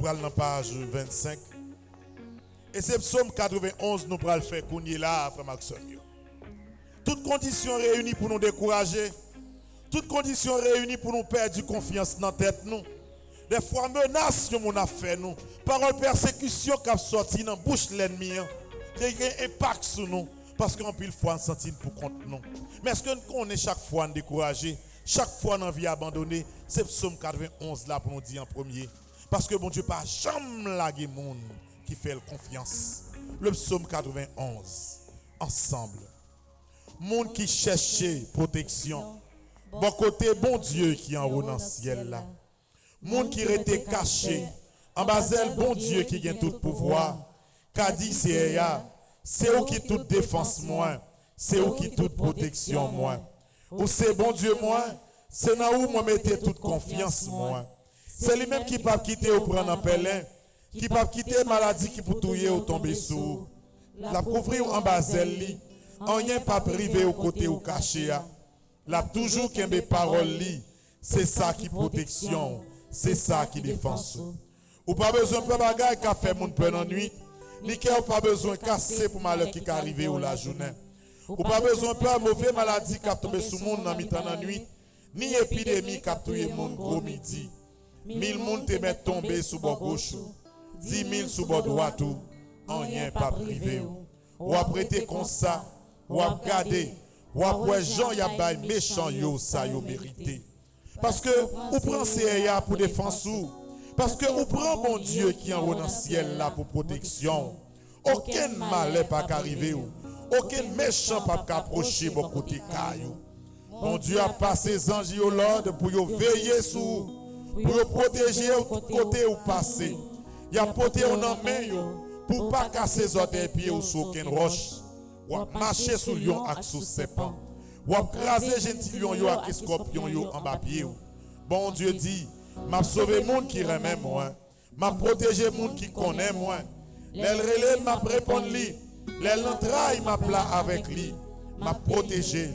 prenons la page 25. Et c'est psaume 91, nous prenons le faire qu'on y est là, frère Maxime. Toutes conditions réunies pour nous décourager. Toutes conditions réunies pour nous perdre confiance dans la tête. Nous. Des fois, menaces que nous avons fait. Nous. Parole persécution qui a sorti dans la bouche de l'ennemi. Il y a un impact sur nous. Parce qu'en pile fois, on sentit pour contre nous. Mais est-ce qu'on est chaque fois découragé? Chaque fois, dans la vie abandonnée, c'est psaume 91 là pour nous dire en premier. Parce que bon Dieu, pas jamais laguer monde qui fait confiance. Le psaume 91, ensemble. Monde qui cherchait protection. Bon côté, bon Dieu qui en haut dans le ciel là. Monde qui était caché. En bas bon Dieu qui gagne tout pouvoir. Qu'a dit c'est où qui toute défense moins. C'est où qui toute protection moins. Ou c'est bon Dieu moi. C'est là où moi mettez toute confiance moi. C'est lui-même qui pas quitter ou prendre un pèlerin. Qui pas quitter maladie qui pour touiller ou tomber sous. La couvrir en bas li. En rien pas privé au côté ou caché. La toujours qu'un des paroles li. C'est ça qui protection. C'est ça qui défense. Ou pas besoin de bagaille qu'a fait mon peur en nuit. Ni qu'il pas besoin de casser pour malheur qui arrive ou la journée. Ou pas besoin de peur mauvaise maladie qui a tombé sur le monde dans mi-temps la nuit. Ni épidémie qui a tué le monde gros midi. 1000 monde te met tombé sous bord gauche. 10 000 sous bord droit tout. En rien pas privé. Ou après te comme ça. Ou à garder. Ou après Jean y a bail méchant yo ça yo mérité. Parce que ou prend CA pour défense ou. Parce que ou prend bon Dieu qui en haut dans le ciel là pour protection. Aucun mal pas qu'arriver ou. Aucun méchant pas qu'approcher mon côté caillou. Bon Dieu a passé ses anges au Lord pour veiller sur pour protéger au côté où passer. Il a porté en main pour pas casser ses orteils pieds ou sur aucune roche. Ou marcher sous lion avec sous serpent. Ou craser gentil lion yo avec scorpion yo en bas pied. Bon Dieu dit, m'a sauvé monde qui remet moi. M'a protégé monde qui connaît moi. Les relais m'a répondre lui. Les l'entraille m'a plat avec lui. M'a protégé.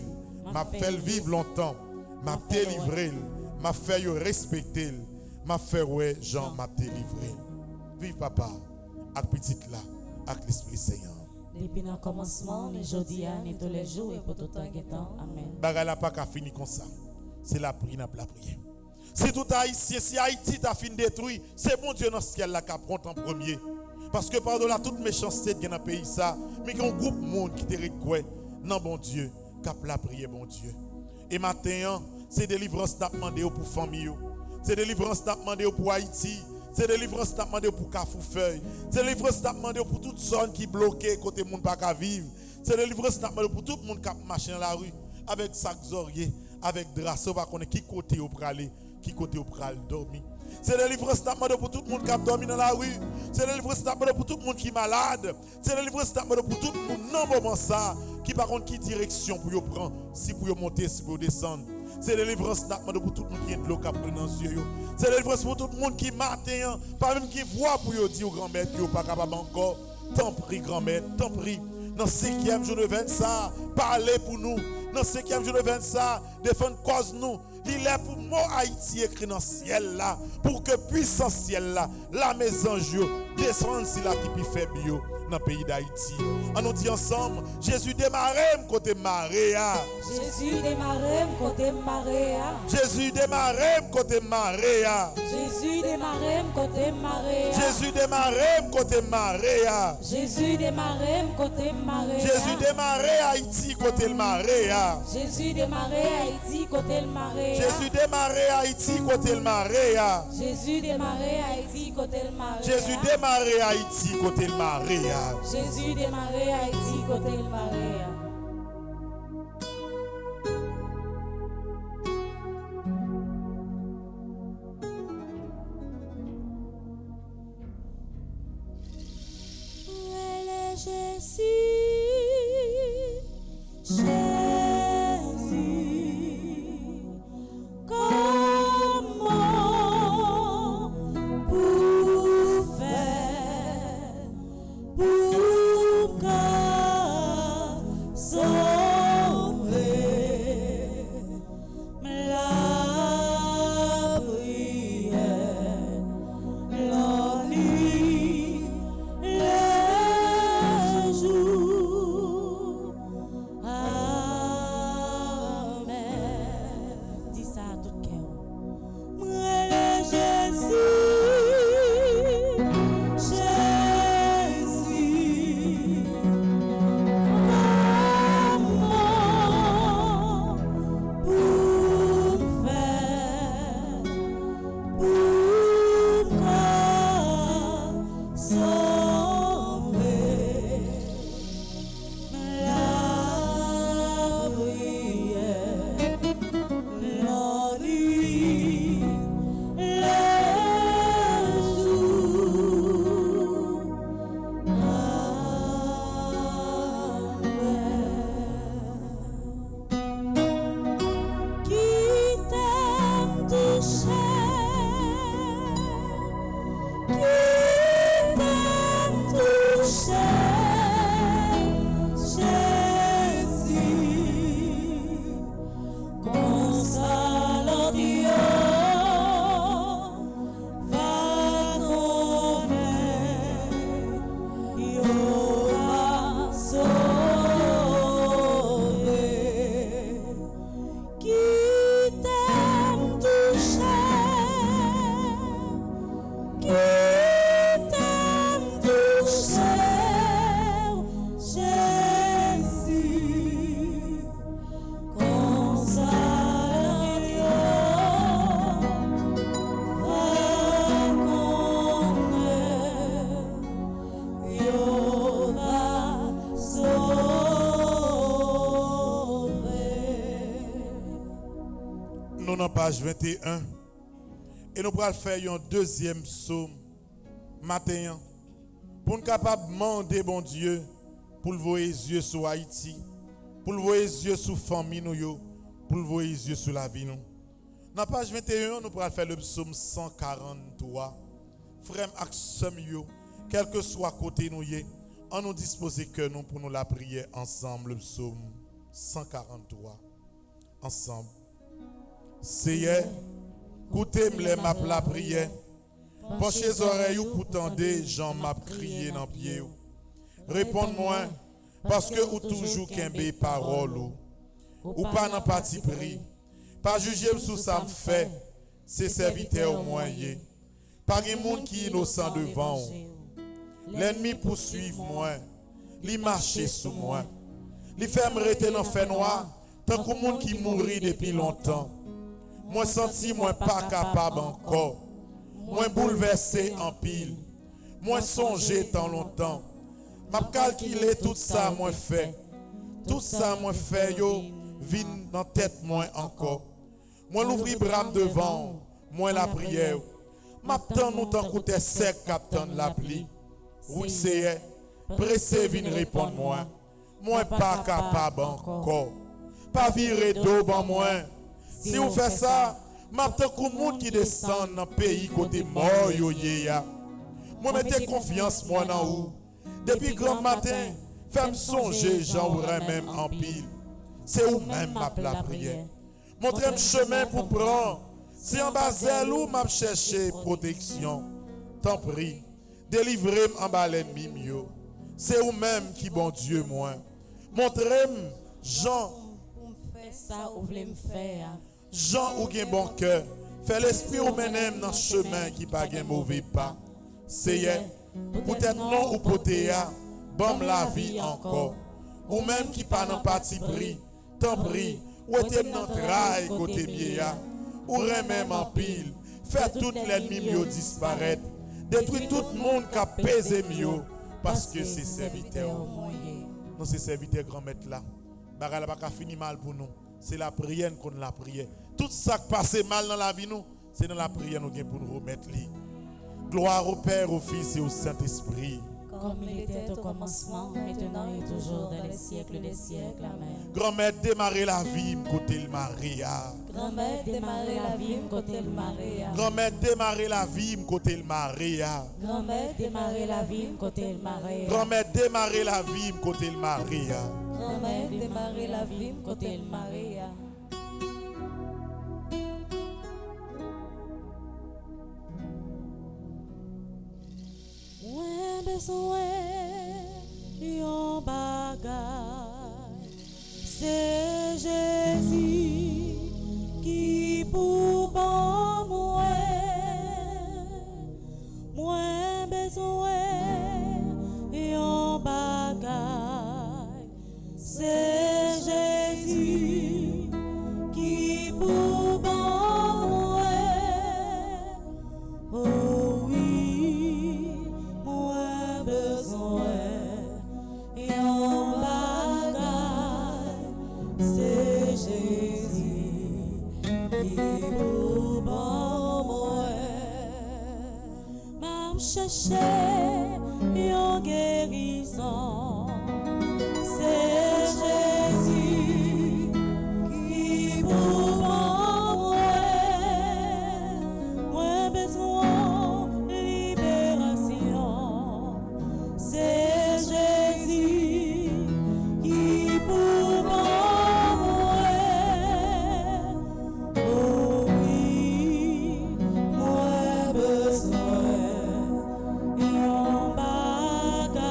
M'a fait vivre longtemps. M'a délivré. M'a fait respecter. M'a fait ouais Jean m'a délivré. Vive papa. Avec petite là. Avec l'Esprit Seigneur. Depuis le commencement, aujourd'hui, et tous les jours et pour tout temps et temps. Amen. Bagala pas qu'à finir comme ça. C'est la prière, la prière. Si tout Haïtien, si Haïti t'a fini détruit, c'est bon Dieu dans ce ciel là qui prend en premier. Parce que par-delà toute méchanceté qui est dans le pays ça, mais qu'il y a un groupe de monde qui te reconnaît, non bon Dieu, qui a la prière bon Dieu. Et maintenant, c'est délivrance t'a demandé pour famille, c'est délivrance t'a demandé pour Haïti, c'est délivrance t'a demandé pour Cafoufeuille, c'est délivrance t'a demandé pour toute zone qui est bloquée côté monde pas qu'à vivre, c'est délivrance t'a demandé pour tout le monde qui marche dans la rue avec sac zorier, avec drapeau pas connaître qui côté au praler, qui côté au pral dormir. C'est délivrance t'a demandé pour tout le monde qui a dormi dans la rue, c'est délivrance t'a demandé pour tout le monde qui est malade, c'est délivrance t'a demandé pour tout le monde non moment ça qui par contre qui direction pour yo prendre, si pour yo monter, si pour yo descendre. C'est délivrance pour tout le monde qui est de l'eau qui a pris dans les yeux. C'est délivrance pour tout le monde qui matin, pas même qui voit pour yo dire au grand-mère qui n'est pas capable encore. Tant pis, grand-mère, tant pis. Dans le 5e jour de 20 ça, parlez pour nous. Dans le 5e jour de 20 ça, défendre cause nous. Il est pour moi Haïti écrit dans le ciel là, pour que puissance ciel là, la maison descende si la qui fait bio dans le pays d'Haïti. On nous dit ensemble, Jésus démarre côté Maréa. Jésus démarre côté Maréa. Jésus démarre côté Maréa. Jésus démarre côté Maréa. Jésus démarre côté Maréa. Jésus démarre côté Maréa. Jésus démarre Haïti côté le Maréa. Jésus démarre Haïti côté le Maréa. Jésus démarre Haïti côté le Maréa. Jésus démarre Haïti côté le Maréa. Jésus démarre Haïti côté le Maréa. Jésus démarre Haïti côté le Maréa. Jésus, Jésus, comment pour faire pour que nous dans page 21 et nous allons faire un deuxième psaume matin pour nous capable de demander bon Dieu pour le voir les yeux sur Haïti, pour le voir les yeux sur la famille nous, pour le voir les yeux sur la vie nous. Dans page 21, nous allons faire le psaume 143. Frère Axem yo, quel que soit côté nous on nous dispose que nous pour nous la prier ensemble le psaume 143 ensemble. Seigneur, écoutez-moi m'a la prière. Penchez les oreilles pour tendre, Jean m'a crié dans pied. Répondez-moi parce que ou toujours qu'un parole ou pas dans parti pris. Pas juger sous ça me fait, c'est serviteur moyen. Pas un monde qui est innocent devant. L'ennemi poursuit moi, il marche sous moi. Il fait me rester dans le fait noir, tant que monde qui mourit depuis longtemps. Moi senti moi pas capable encore. Moi bouleversé en pile. Moi songé tant longtemps. M'a calculé tout ça moi fait. Tout ça moi fait yo vin dans tête moi encore. Moi l'ouvri bras devant, moi la prière. M'attend nous tant coûter sec captain la pluie. Oui c'est pressé vin répondre moi. Moi pas capable encore. Pas virer d'eau ban moi. Si vous faites ça, m'attend que monde qui descend dans le pays côté mort yo ya. Moi mettez confiance moi dans vous. Depuis grand matin, fais-moi songer j'en aurais même en pile. C'est où même la prière. Montrez-moi chemin pour prendre. Si en bas ou m'a cherché protection. Tant prie, délivrez-moi en bas l'ennemi mieux. C'est où même qui bon Dieu moi. Montrez-moi Jean. Ça ou voulez me faire. Jean ou gen bon cœur. Fait l'esprit ou menem dans le chemin qui pas gen mauvais pas. Seigneur, peut-être non ou potéa, bam la vie encore. Ou même qui pas dans parti pris, tant prie, ou était dans trail côté mieux, ou même en pile, fait tout l'ennemi mieux disparaître, détruit tout le monde qui a pesé mieux, parce que c'est serviteur. Nous c'est serviteur grand-maître là. Bagala pas fini mal pour nous. C'est la prière qu'on la prière. Tout ça qui passe mal dans la vie nous, c'est dans la prière nous pour nous remettre li. Gloire au Père, au Fils et au Saint-Esprit. Comme il était au commencement, maintenant et toujours dans les siècles des siècles. Amen. Grand-mère démarrer la vie, côté le Maria. Grand-mère démarrer la vie, côté le Maria. Grand-mère démarrer la vie, côté le Maria. Grand-mère démarrer la vie, côté le Maria. Grand-mère démarrer la vie, côté le Maria. Grand-mère démarrer la vie, côté le Maria. Moi besoin yon bagay, c'est Jésus qui pour bon moi. Moi besoin yon bagay, c'est Jésus qui pour bon moi. Oh oui, moi besoin yon bagay, c'est Jésus qui pour bon moi. M'a cherché yon guérison, c'est Jésus qui pour moi. Moi besoin libération, c'est Jésus qui pour moi. Oh oui, moi besoin yon bagay,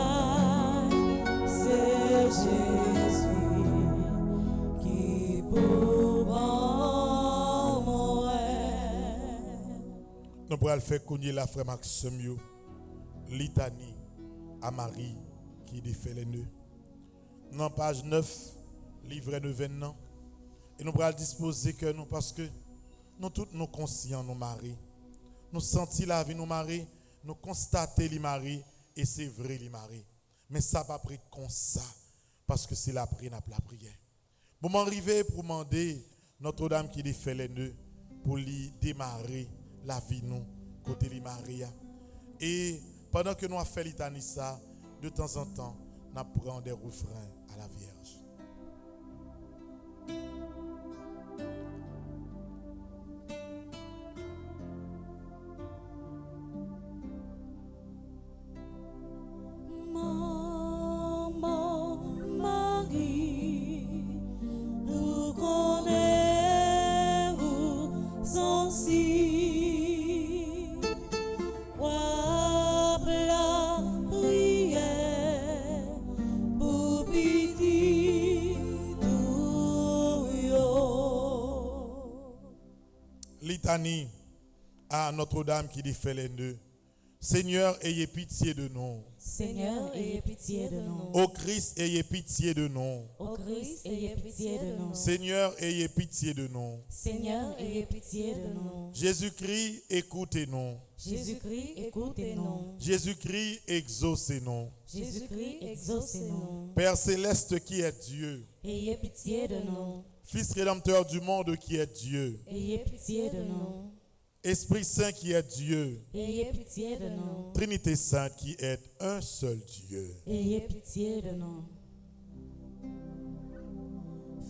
c'est Jésus qui pour moi. Nous pourrons le faire connaître la frère Maxime yo. Litanie à Marie qui défait les nœuds. Dans page 9, livre 9 maintenant. Et nous pourrons disposer que nous, parce que nous tous nous conscients, nous Marie. Nous sentons la vie, nous Marie. Nous constatons les Marie. Et c'est vrai, les Marie. Mais ça va pas comme ça. Parce que c'est la prière, la prière. Bon, m'arriver pour demander Notre-Dame qui défait les nœuds. pour lui démarrer la vie nous côté li Maria. Et pendant que nous avons fait litanie ça, de temps en temps, nous prenons des refrains à la Vierge. Litanie à Notre-Dame qui dit fait les nœuds. Seigneur, ayez pitié de nous. Seigneur, ayez pitié de nous. Ô Christ, ayez pitié de nous. Ô Christ, ayez pitié de nous. Seigneur, ayez pitié de nous. Seigneur, ayez pitié de nous. Jésus-Christ, écoutez-nous. Jésus-Christ, écoutez-nous. Jésus-Christ, exaucez-nous. Jésus-Christ, exaucez-nous. Père céleste qui est Dieu. Ayez pitié de nous. Fils rédempteur du monde qui est Dieu. Ayez pitié de nous. Esprit Saint qui est Dieu. Ayez pitié de nous. Trinité Sainte qui est un seul Dieu. Ayez pitié de nous.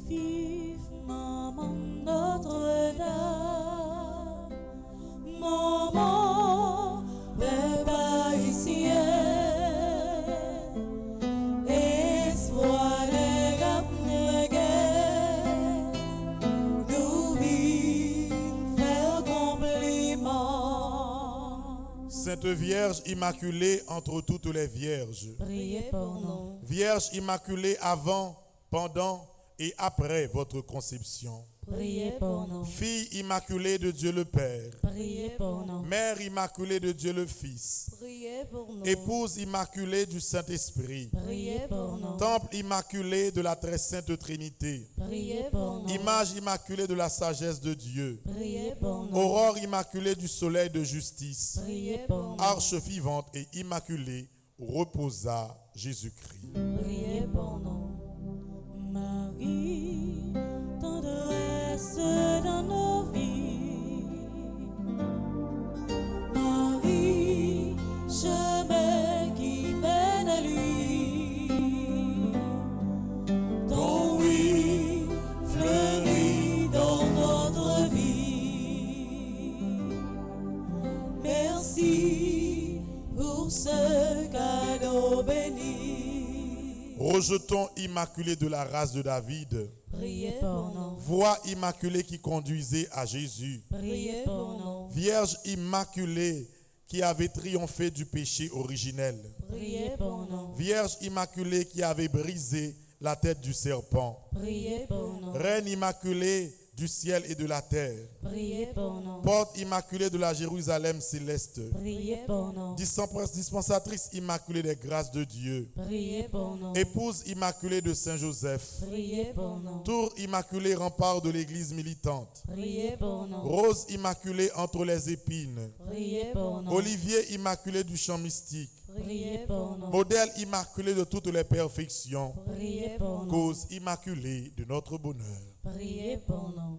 Vive maman Notre-Dame, maman peuple haïtien, espoir de guerre, nous vîmes faire compliment. Sainte Vierge immaculée entre toutes les vierges. Priez pour nous. Vierge immaculée avant, pendant et après votre conception. Priez pour nous. Fille immaculée de Dieu le Père. Priez pour nous. Mère immaculée de Dieu le Fils. Priez pour nous. Épouse immaculée du Saint-Esprit. Priez pour nous. Temple immaculé de la très sainte Trinité. Priez pour nous. Image immaculée de la sagesse de Dieu. Priez pour nous. Aurore immaculée du soleil de justice. Priez pour nous. Arche vivante et immaculée, reposa Jésus-Christ. Priez pour nous. Marie, tendresse dans nos vies. Marie, chemin qui mène à lui. Ton oui fleurit dans notre vie. Merci pour ce cadeau béni. Rejetons immaculée de la race de David. Priez pour nous. Voix immaculée qui conduisait à Jésus. Priez pour nous. Vierge immaculée qui avait triomphé du péché originel. Priez pour nous. Vierge immaculée qui avait brisé la tête du serpent. Priez pour nous. Reine immaculée du ciel et de la terre. Priez pour nous. Porte immaculée de la Jérusalem céleste. Priez pour nous. Dispensatrice immaculée des grâces de Dieu. Priez pour nous. Épouse immaculée de Saint Joseph. Priez pour nous. Tour immaculée rempart de l'église militante. Priez pour nous. Rose immaculée entre les épines. Priez pour nous. Olivier immaculé du chant mystique. Priez pour nous. Modèle immaculé de toutes les perfections. Priez pour nous. Cause immaculée de notre bonheur. Priez pour nous.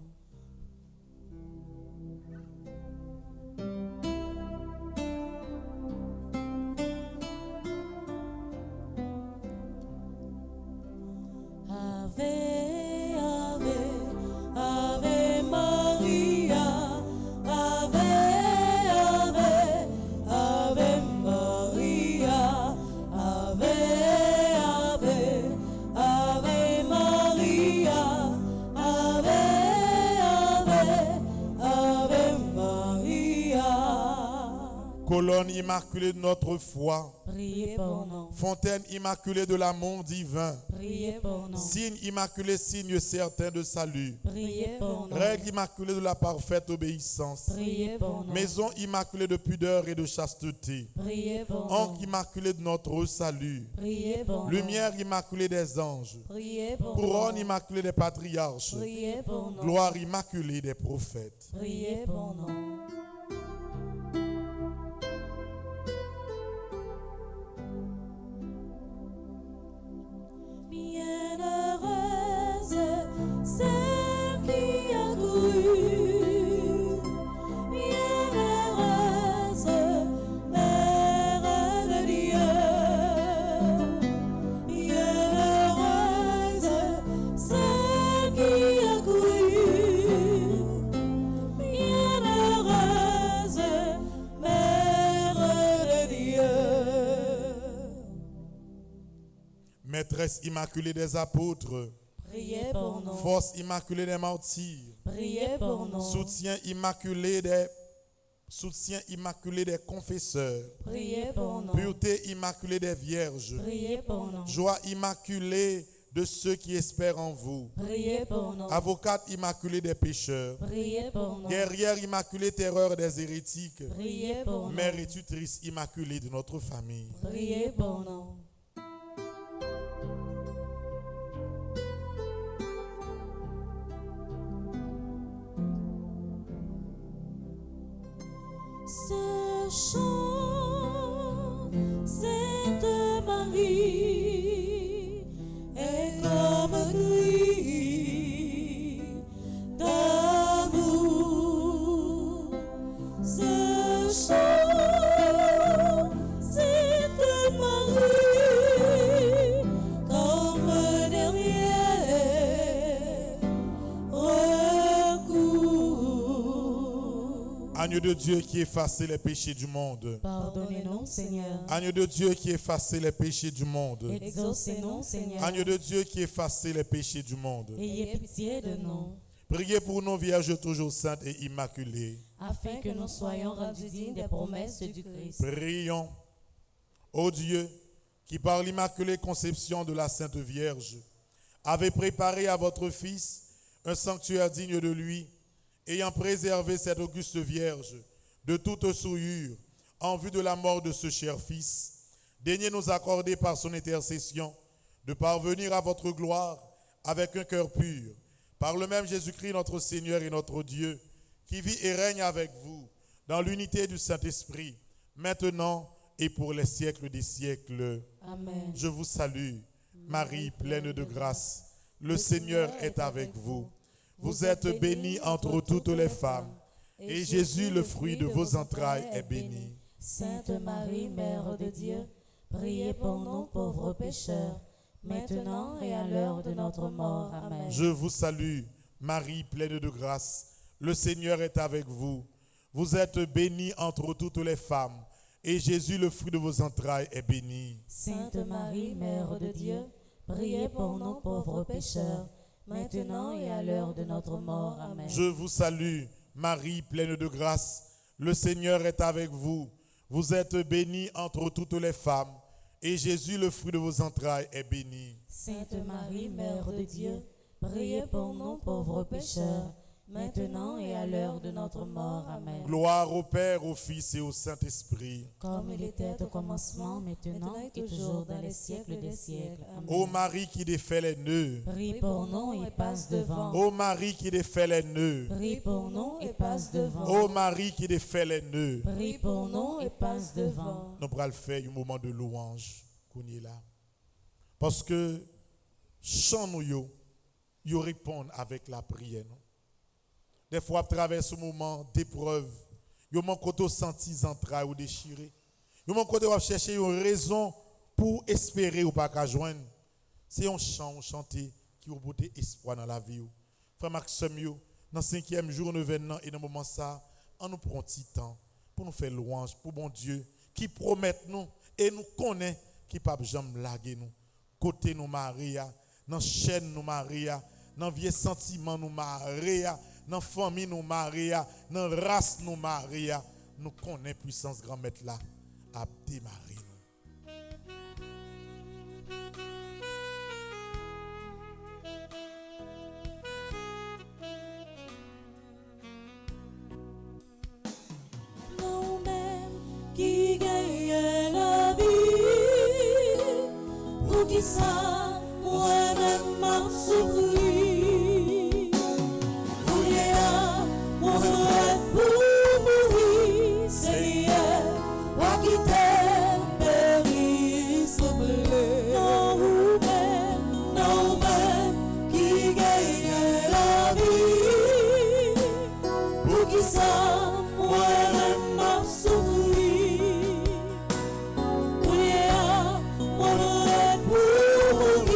Ave, Ave, Ave Maria, Ave, Ave, Ave Maria, Ave, Ave, Ave Maria, Ave, Ave, Ave Maria. Colonne immaculée de notre foi. Priez pour nous. Fontaine immaculée de l'amour divin. Priez pour nous. Signe immaculé, signe certain de salut. Priez pour nous. Règle immaculée de la parfaite obéissance. Priez pour nous. Maison immaculée de pudeur et de chasteté. Priez pour Ancre nous. immaculée de notre salut. Priez pour nous. Lumière immaculée des anges. Priez pour Couronne nous. immaculée des patriarches. Priez pour nous. Gloire immaculée des prophètes. Priez pour nous. Bienheureuse celle qui a cru Maîtresse immaculée des apôtres, Priez pour nous. force immaculée des martyrs, Priez pour nous. soutien immaculé des confesseurs, Priez pour nous. pureté immaculée des vierges, Priez pour nous. joie immaculée de ceux qui espèrent en vous, Priez pour nous. avocate immaculée des pécheurs, Priez pour nous. guerrière immaculée, terreur des hérétiques, Priez pour nous. mère et tutrice immaculée de notre famille. Priez pour nous. Ce chant, Sainte Marie, est comme un cri d'amour. Ce chant, Sainte Marie, comme un dernier recours. Agneau de Dieu qui efface les péchés du monde. Pardonnez-nous, Seigneur. Agneau de Dieu qui efface les péchés du monde. Exaucez-nous, Seigneur. Agneau de Dieu qui efface les péchés du monde. Ayez pitié de nous, Priez pour nos vierges toujours saintes et immaculées. afin que nous soyons rendus dignes des promesses du Christ. Prions. Ô Dieu, qui par l'immaculée conception de la Sainte Vierge, avez préparé à votre Fils un sanctuaire digne de lui, ayant préservé cette auguste Vierge de toute souillure en vue de la mort de ce cher Fils, daignez nous accorder par son intercession de parvenir à votre gloire avec un cœur pur, par le même Jésus-Christ notre Seigneur et notre Dieu, qui vit et règne avec vous dans l'unité du Saint-Esprit, maintenant et pour les siècles des siècles. Amen. Je vous salue, Marie pleine de grâce. Le Seigneur est avec vous. Vous êtes bénie entre toutes les femmes, et Jésus, le fruit de vos entrailles, est béni. Sainte Marie, Mère de Dieu, priez pour nous pauvres pécheurs, maintenant et à l'heure de notre mort. Amen. Je vous salue, Marie pleine de grâce. Le Seigneur est avec vous. Vous êtes bénie entre toutes les femmes, et Jésus, le fruit de vos entrailles, est béni. Sainte Marie, Mère de Dieu, priez pour nous pauvres pécheurs, maintenant et à l'heure de notre mort. Amen. Je vous salue, Marie pleine de grâce. Le Seigneur est avec vous. Vous êtes bénie entre toutes les femmes, et Jésus, le fruit de vos entrailles, est béni. Sainte Marie, Mère de Dieu, priez pour nous pauvres pécheurs, maintenant et à l'heure de notre mort. Amen. Gloire au Père, au Fils et au Saint-Esprit. Comme il était au commencement, maintenant et toujours dans les siècles des siècles. Amen. Ô Marie qui défait les nœuds, Prie pour nous et passe devant. ô Marie qui défait les nœuds, Prie pour nous et passe devant. ô Marie qui défait les nœuds. Prie pour nous et passe devant. Nous allons faire un moment de louange qu'on est là. Parce que chant nous yo répondent avec la prière. Non? Des fois, à travers ce moment d'épreuve, yo mon côté senti entrailles ou déchiré. Yo mon côté va chercher une raison pour espérer ou pas qu'à joindre. C'est un chant, on chanter qui vous porte espoir dans la vie. Frère Maxime, dans le 5e jour, nous venons et dans le moment ça, on nous prend un petit temps pour nous faire louange pour bon Dieu qui promet nous et nous connaît qui pas jamais laguer nous. Côté nous Maria, dans chaîne nous Maria, dans vieux sentiment nous Maria, dans famille nous Maria, dans race nous Maria, nous connaît puissance grand maître là à démarrer nous. Nous-mêmes qui gagnons la vie, pour qui ça, moi-même m'a souffri. Pour y'a, moi-même pour mourir, Seigneur, pas quitter, périr, s'oublier. Nous-mêmes qui gagnons la vie, pour qui ça, moi-même m'a souffri. Pour y'a, moi-même pour mourir.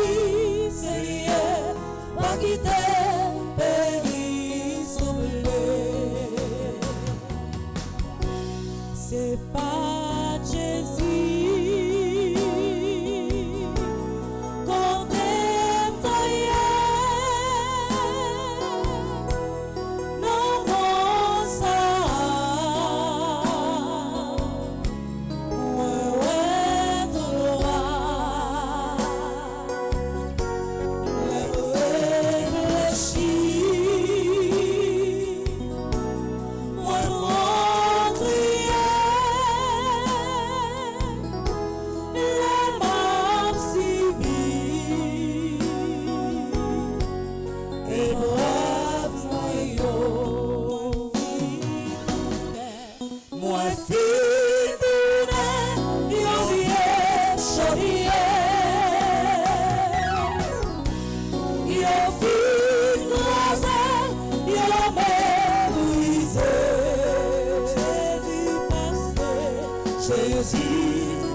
Jésus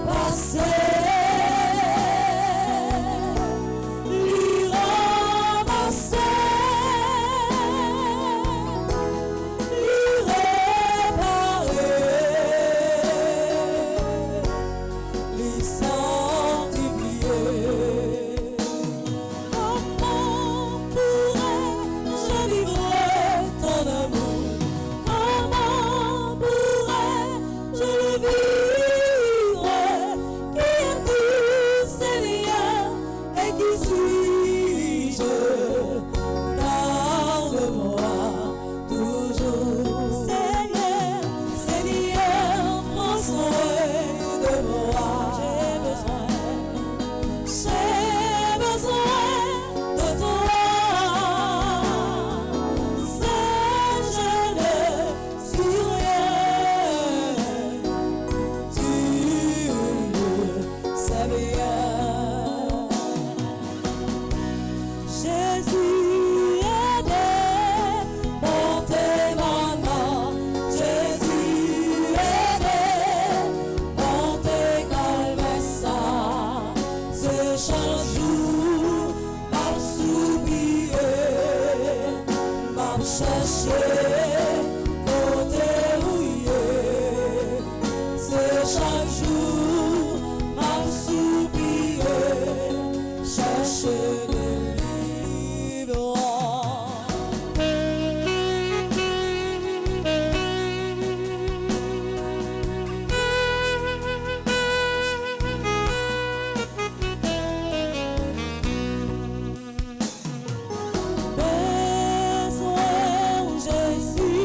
passait. Jésus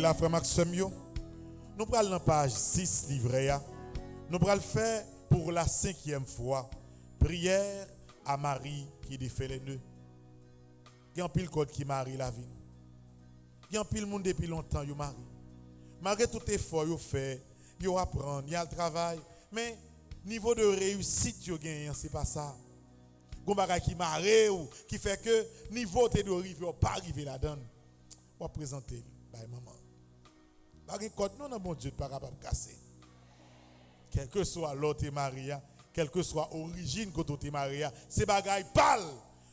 la frère Maxime yo. Nous prenons la page 6 livret. Nous allons le faire pour la 5e fois. Prière à Marie qui défait les nœuds. Il y a un pile code qui marie la vie. Il y a un pile monde depuis longtemps yo marie. Malgré tout effort yo fait, yo apprendre, il y a le travail, mais niveau de réussite yo gagne, c'est pas ça. Gon bagay qui marre ou qui fait que niveau te de arriver pas arriver là-dedans. On va présenter bay maman. Bagay code non bon Dieu pas capable casser. Quel que soit l'autre Maria, quelle que soit origine côté Maria, c'est bagay parle,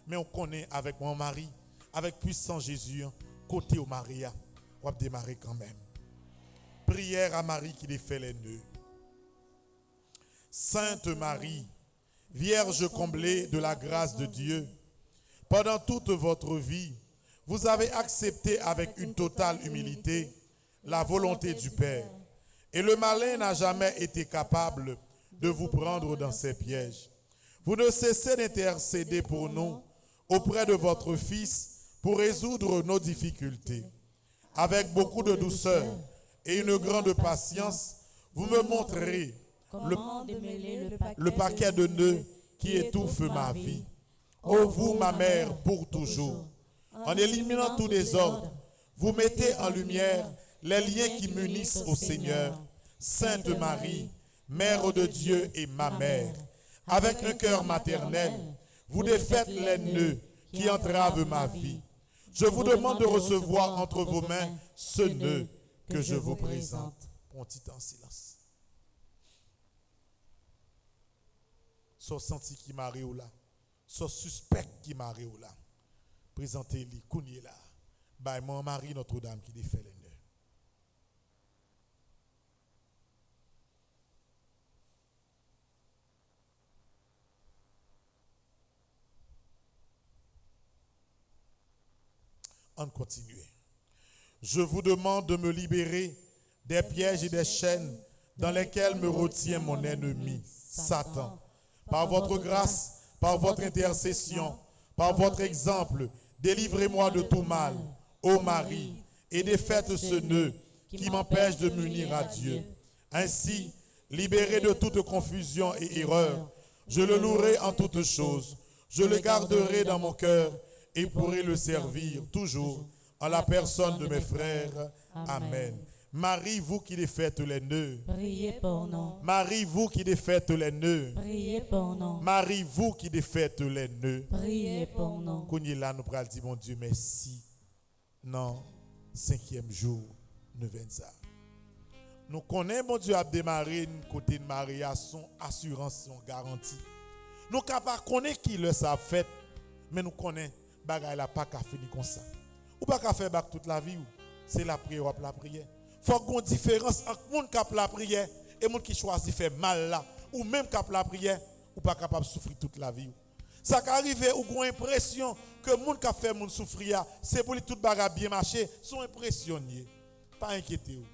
mais on connaît avec mon mari, avec puissant Jésus côté au Maria, on va démarrer quand même. Prière à Marie qui défait les nœuds. Sainte Marie, Vierge comblée de la grâce de Dieu, pendant toute votre vie, vous avez accepté avec une totale humilité la volonté du Père. Et le malin n'a jamais été capable de vous prendre dans ses pièges. Vous ne cessez d'intercéder pour nous auprès de votre Fils pour résoudre nos difficultés. Avec beaucoup de douceur et une grande patience, vous me montrerez le paquet de nœuds qui étouffe ma vie. Ô vous, ma mère, pour toujours. En éliminant tout désordre, vous mettez en lumière les liens qui m'unissent au Seigneur. Sainte Marie, Mère de Dieu et ma mère, avec un cœur maternel, vous défaites les nœuds qui entravent ma vie. Je vous demande de recevoir entre vos mains ce nœud que je vous présente. Prends petit temps en silence. Soit senti qui m'a ou là, soit suspect qui m'a ou là. Présentez-lui, kounye là. By mon mari Notre-Dame qui défait les nœuds. On continue. Je vous demande de me libérer des pièges et des chaînes dans lesquels me retient mon ennemi, Satan. Par votre grâce, par votre intercession, par votre exemple, délivrez-moi de tout mal, ô Marie, et défaites ce nœud qui m'empêche de m'unir à Dieu. Ainsi, libéré de toute confusion et erreur, je le louerai en toutes choses. Je le garderai dans mon cœur et pourrai le servir toujours en la personne de mes frères. Amen. Marie, vous qui défaites les nœuds. Priez pour nous. Marie, vous qui défaites les nœuds. Priez pour nous. Marie, vous qui défaites les nœuds. Priez pour nous. Kounye là, nous pral dire, mon Dieu, merci. Non, 5e jour, nous venons ça. Nous connaissons, mon Dieu, à démarrer côté de Maria, son assurance, son garantie. Nous ne pouvons pas connaître qui le ça fait, mais nous connaissons, bagay la pas qu'à finir comme ça. Ou pas qu'à faire bac toute la vie, c'est la prière ou la prière. Faut qu'on différence entre monde qui a la prière et monde qui choisit faire mal là, ou même qui a la prière, ou pas capable de souffrir toute la vie. Ça qui arrive ou qu'on impression que monde qui a fait monde souffrir, c'est pour lui tout bagay bien marcher, sont impressionnés. Pas inquiétez-vous.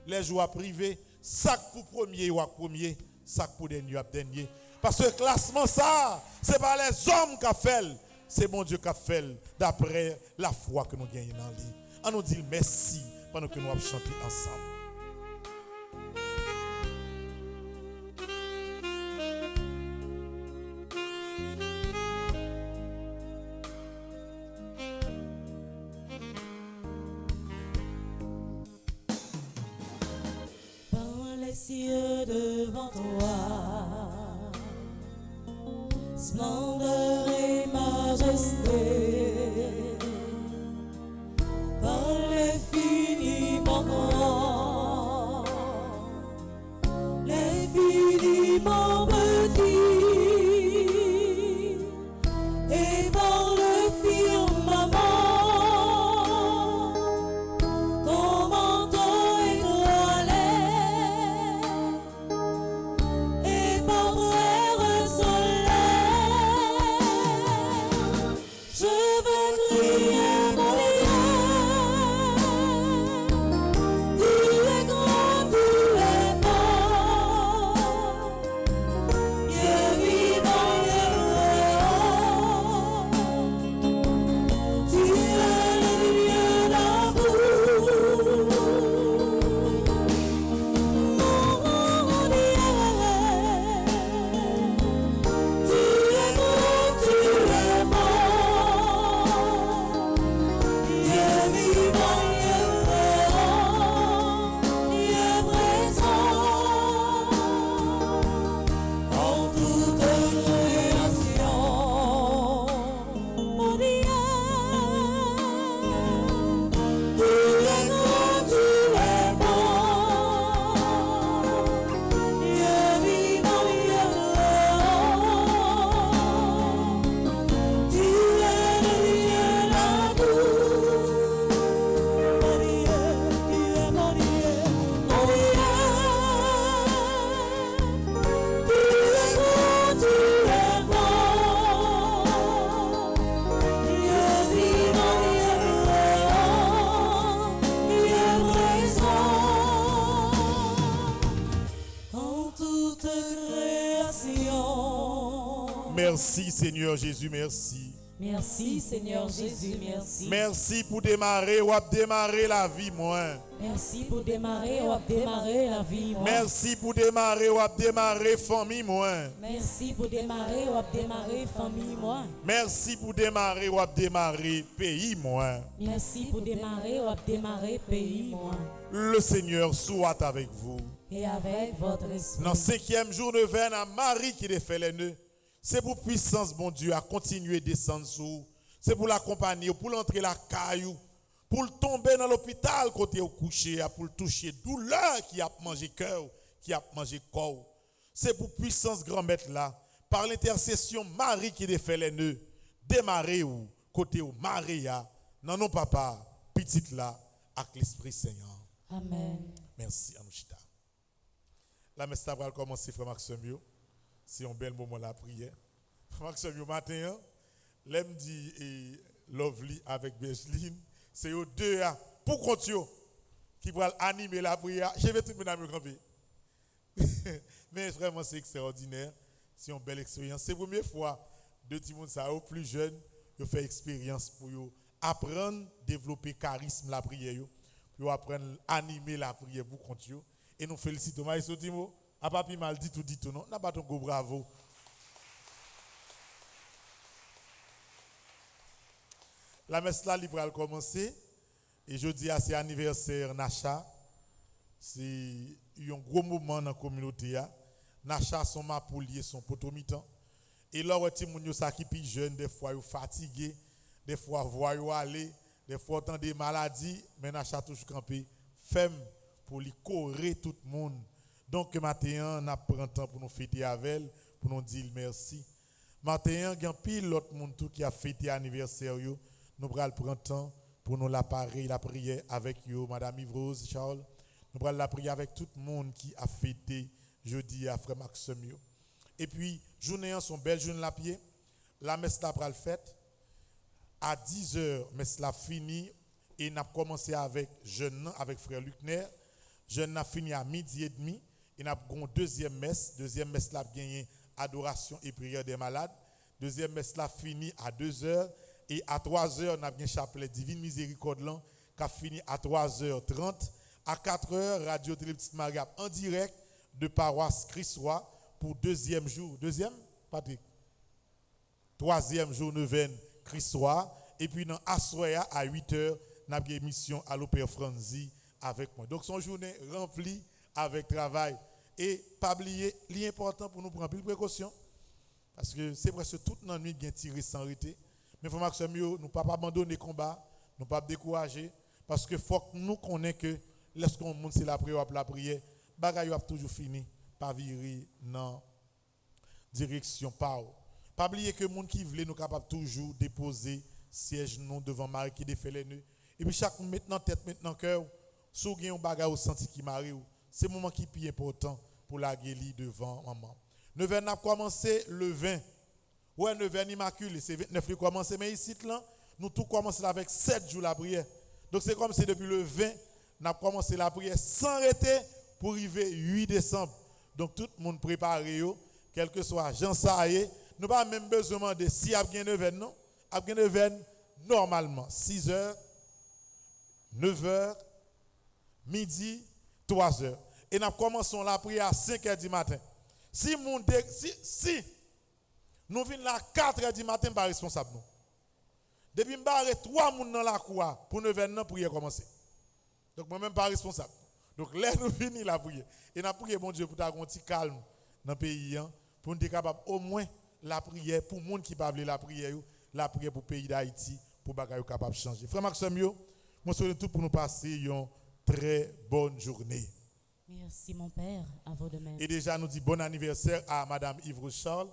Les jours privés, sac pour premier ou premier, sac pour dernier ou dernier. Parce que le classement ça, c'est pas les hommes qui a fait, c'est mon Dieu qui a fait d'après la foi que nous gagnons dans lui. On nous dit merci pendant que nous allons chanter ensemble. Dans les cieux devant toi, splendeur et majesté, dans l'infiniment grand, l'infiniment petit, et dans le firmament, ton manteau étoilé, et par frère soleil, je veux crier mon Dieu, tu es grand, tu es beau, Merci Seigneur Jésus, merci. Merci Seigneur Jésus, merci. Merci pour démarrer ou démarrer la vie moi. Merci pour démarrer ou démarrer la vie moi. Merci pour démarrer ou démarrer famille moi. Merci pour démarrer ou démarrer famille moi. Merci pour démarrer ou démarrer pays moi. Merci pour démarrer ou démarrer pays moi. Le Seigneur soit avec vous. Et avec votre esprit. Dans le 5e jour de veine à Marie qui a fait les nœuds. C'est pour puissance, bon Dieu, à continuer de descendre sur vous. C'est pour l'accompagner, pour l'entrer la caillou, pour le tomber dans l'hôpital côté au coucher, pour le toucher douleur qui a mangé cœur, qui a mangé corps. C'est pour puissance grand maître là, par l'intercession Marie qui a fait les nœuds, démarrer ou côté au Maria, non non papa, petite là, avec l'Esprit Seigneur. Amen. Merci Anouchita. La messe va commencer, frère Maxime. C'est un bel moment la prière. Frère Maxime, matin, l'aime dit et Lovely avec Benjeline, c'est eux deux pour continuer qui vont animer la prière. Je vais tout le monde me camper. Mais vraiment, c'est extraordinaire. C'est une belle expérience. C'est la première fois deux petits monde ça plus jeunes, ils fait expérience pour apprendre, développer charisme la prière, pour apprendre à animer la prière pour continuer. Et nous félicitons. Maïso Timo, à papi mal dit tout non. N'a pas ton go bravo. La messe là libre à commencer. Et je dis à c'est anniversaire Nacha. C'est un gros moment dans la communauté. Nacha son mapoulier, son potomitan. Et là, petit moun yo sa qui pi jeune, des fois yo fatigué, des fois voyou aller, des fois tant des maladies, mais Nacha toujours campé femme pour lui courir tout le monde. Donc matin on a pris temps pour nous fêter avec elle, pour nous dire merci. Matin il y a pile l'autre monde tout qui a fêté anniversaire yo, nous pral prendre temps pour nous la prière avec yo madame Yves Charles. Nous pral la prière avec tout le monde qui a fêté jeudi à frère Maxime yo. Et puis journée son belle journée la pied, la messe la pral faite à 10h, messe la fini et n'a commencé avec jeune avec frère Lucner. Jeune a fini à midi et demi. Il a une deuxième messe. Deuxième messe l'a gagné adoration et prière des malades. Deuxième messe l'a fini à 2h. Et à 3h, on a bien chapelet Divine Miséricorde qui a fini à 3h30. À 4h, Radio Télé Petite Marie en direct de paroisse Christois pour deuxième jour. Deuxième, Patrick? Troisième jour neuvaine Christois. Et puis dans Assoya à 8h, on a une émission à l'Opéra Franzi avec moi. Donc son journée remplie avec travail. Et pas oublier, l'important pour nous prendre plus de précautions. Parce que c'est presque toute notre nuit qui est tiré sans arrêter. Mais il faut que nous ne pas abandonner le combat, nous ne pas décourager. Parce que faut que nous connaissions que lorsqu'on monte la prière, bagaille a toujours fini par virer dans direction par. Pas oublier que les gens qui veulent nous capables toujours déposer siège nous devant Marie qui défait les nœuds. Et puis chaque maintenant tête maintenant cœur, si vous avez un bagage au senti qui marie, c'est le moment qui est plus important pour la guérir devant maman. Neuvaine a commencé le 20. Ouais, neuvaine immaculée, c'est 29 qui commencé mais ici là, nous tout commencé avec 7 jours la prière. Donc c'est comme si depuis le 20, nous avons commencé la prière sans arrêter pour arriver 8 décembre. Donc tout le monde préparé, quel que soit Jean Saïe, nous pas même besoin de si y a bien neuvaine non, a bien neuvaine normalement 6h, 9h, midi, 3h. Et nous commençons la prière à 5h du matin. Si nous venons là 4h du matin, pas responsable nous. Depuis nous barrer 3 personnes dans la cour pour 9h la prière commencer. Donc moi même pas responsable. Donc là nous finissons la prière. Et nous prions bon Dieu pour avoir un petit calme dans le pays pour nous être capable au moins la prière pour les gens qui ne peuvent pas la prière pour le pays d'Haïti pour que nous capable de changer. Frère Maxime, je souhaite tout pour nous passer une très bonne journée. Merci mon père, à vos demain. Et déjà nous dit bon anniversaire à madame Yves Charles.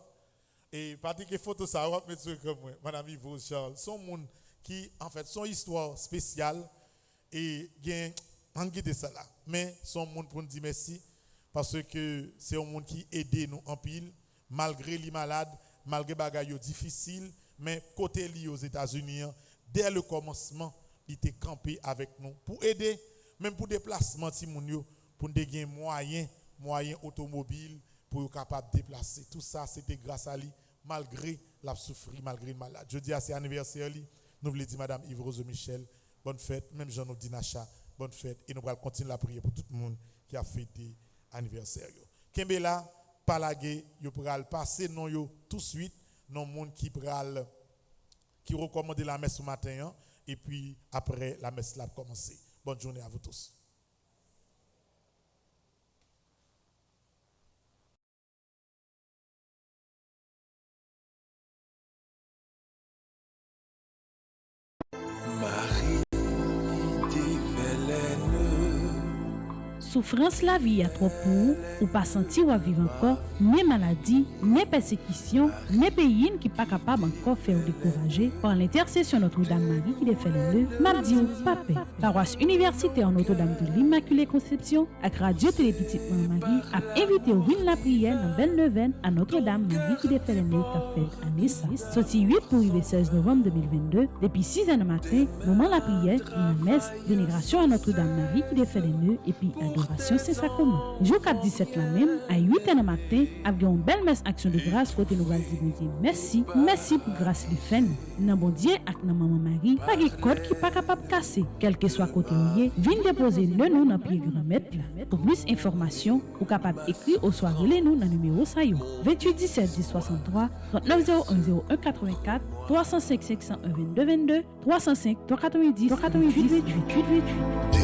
Et Patrick photo ça on va mettre sur comme moi, madame Yves Charles, son monde qui en fait son histoire spéciale et bien on guide ça là. Mais son monde pour nous dire merci parce que c'est un monde qui aide nous en pile malgré les malades, malgré bagaille difficile, mais côté lié aux États-Unis dès le commencement, il était campé avec nous pour aider même pour déplacement si moun yo pour nous gagner moyen automobile pour être capable de déplacer. Tout ça, c'était grâce à lui malgré la souffrir, malgré le malade. Je dis à ses anniversaires, nous voulons dire Madame Yves Rose Michel, bonne fête, même Jean Dinacha, bonne fête. Et nous allons continuer la prière pour tout le monde qui a fêté l'anniversaire. Kembela, Palagé, vous pourrez passer non yo tout de suite, non monde qui recommande la messe ce matin, et puis après la messe là commencer. Bonne journée à vous tous. Souffrance la vie à trop pour ou pas sentir ou vivre encore, ni maladie, ni persécution, ni pays qui pas capable encore faire décourager par l'intercession Notre-Dame Marie qui défait le mardi ou pape. Paroisse universitaire Notre-Dame de l'Immaculée Conception avec Radio Télé Petite Marie a invité au la prière dans belle neuvaine à Notre-Dame Marie qui défait le qu'a fait à Nissa. Sorti 8 pour le 16 novembre 2022 depuis 6 h du matin, moment la prière, une messe, vénération à Notre-Dame Marie qui défait le et puis adoration Saint-Sacrement. Jour 4-17 la même, à 8 h du matin, avec une belle messe action de grâce côté nous allons dire merci, merci pour grâce les faits. Nan bon Dieu avec nan maman Marie, pas de code qui pas capable casser, quel que soit côté où y est, viens déposer le nom dans pied grand maître. Pour plus d'informations, ou capable écrire au soir relais nous dans numéro ça yo 28 17 10 63 39 01 01 84 305 501 22 22 305 390 388 28 28.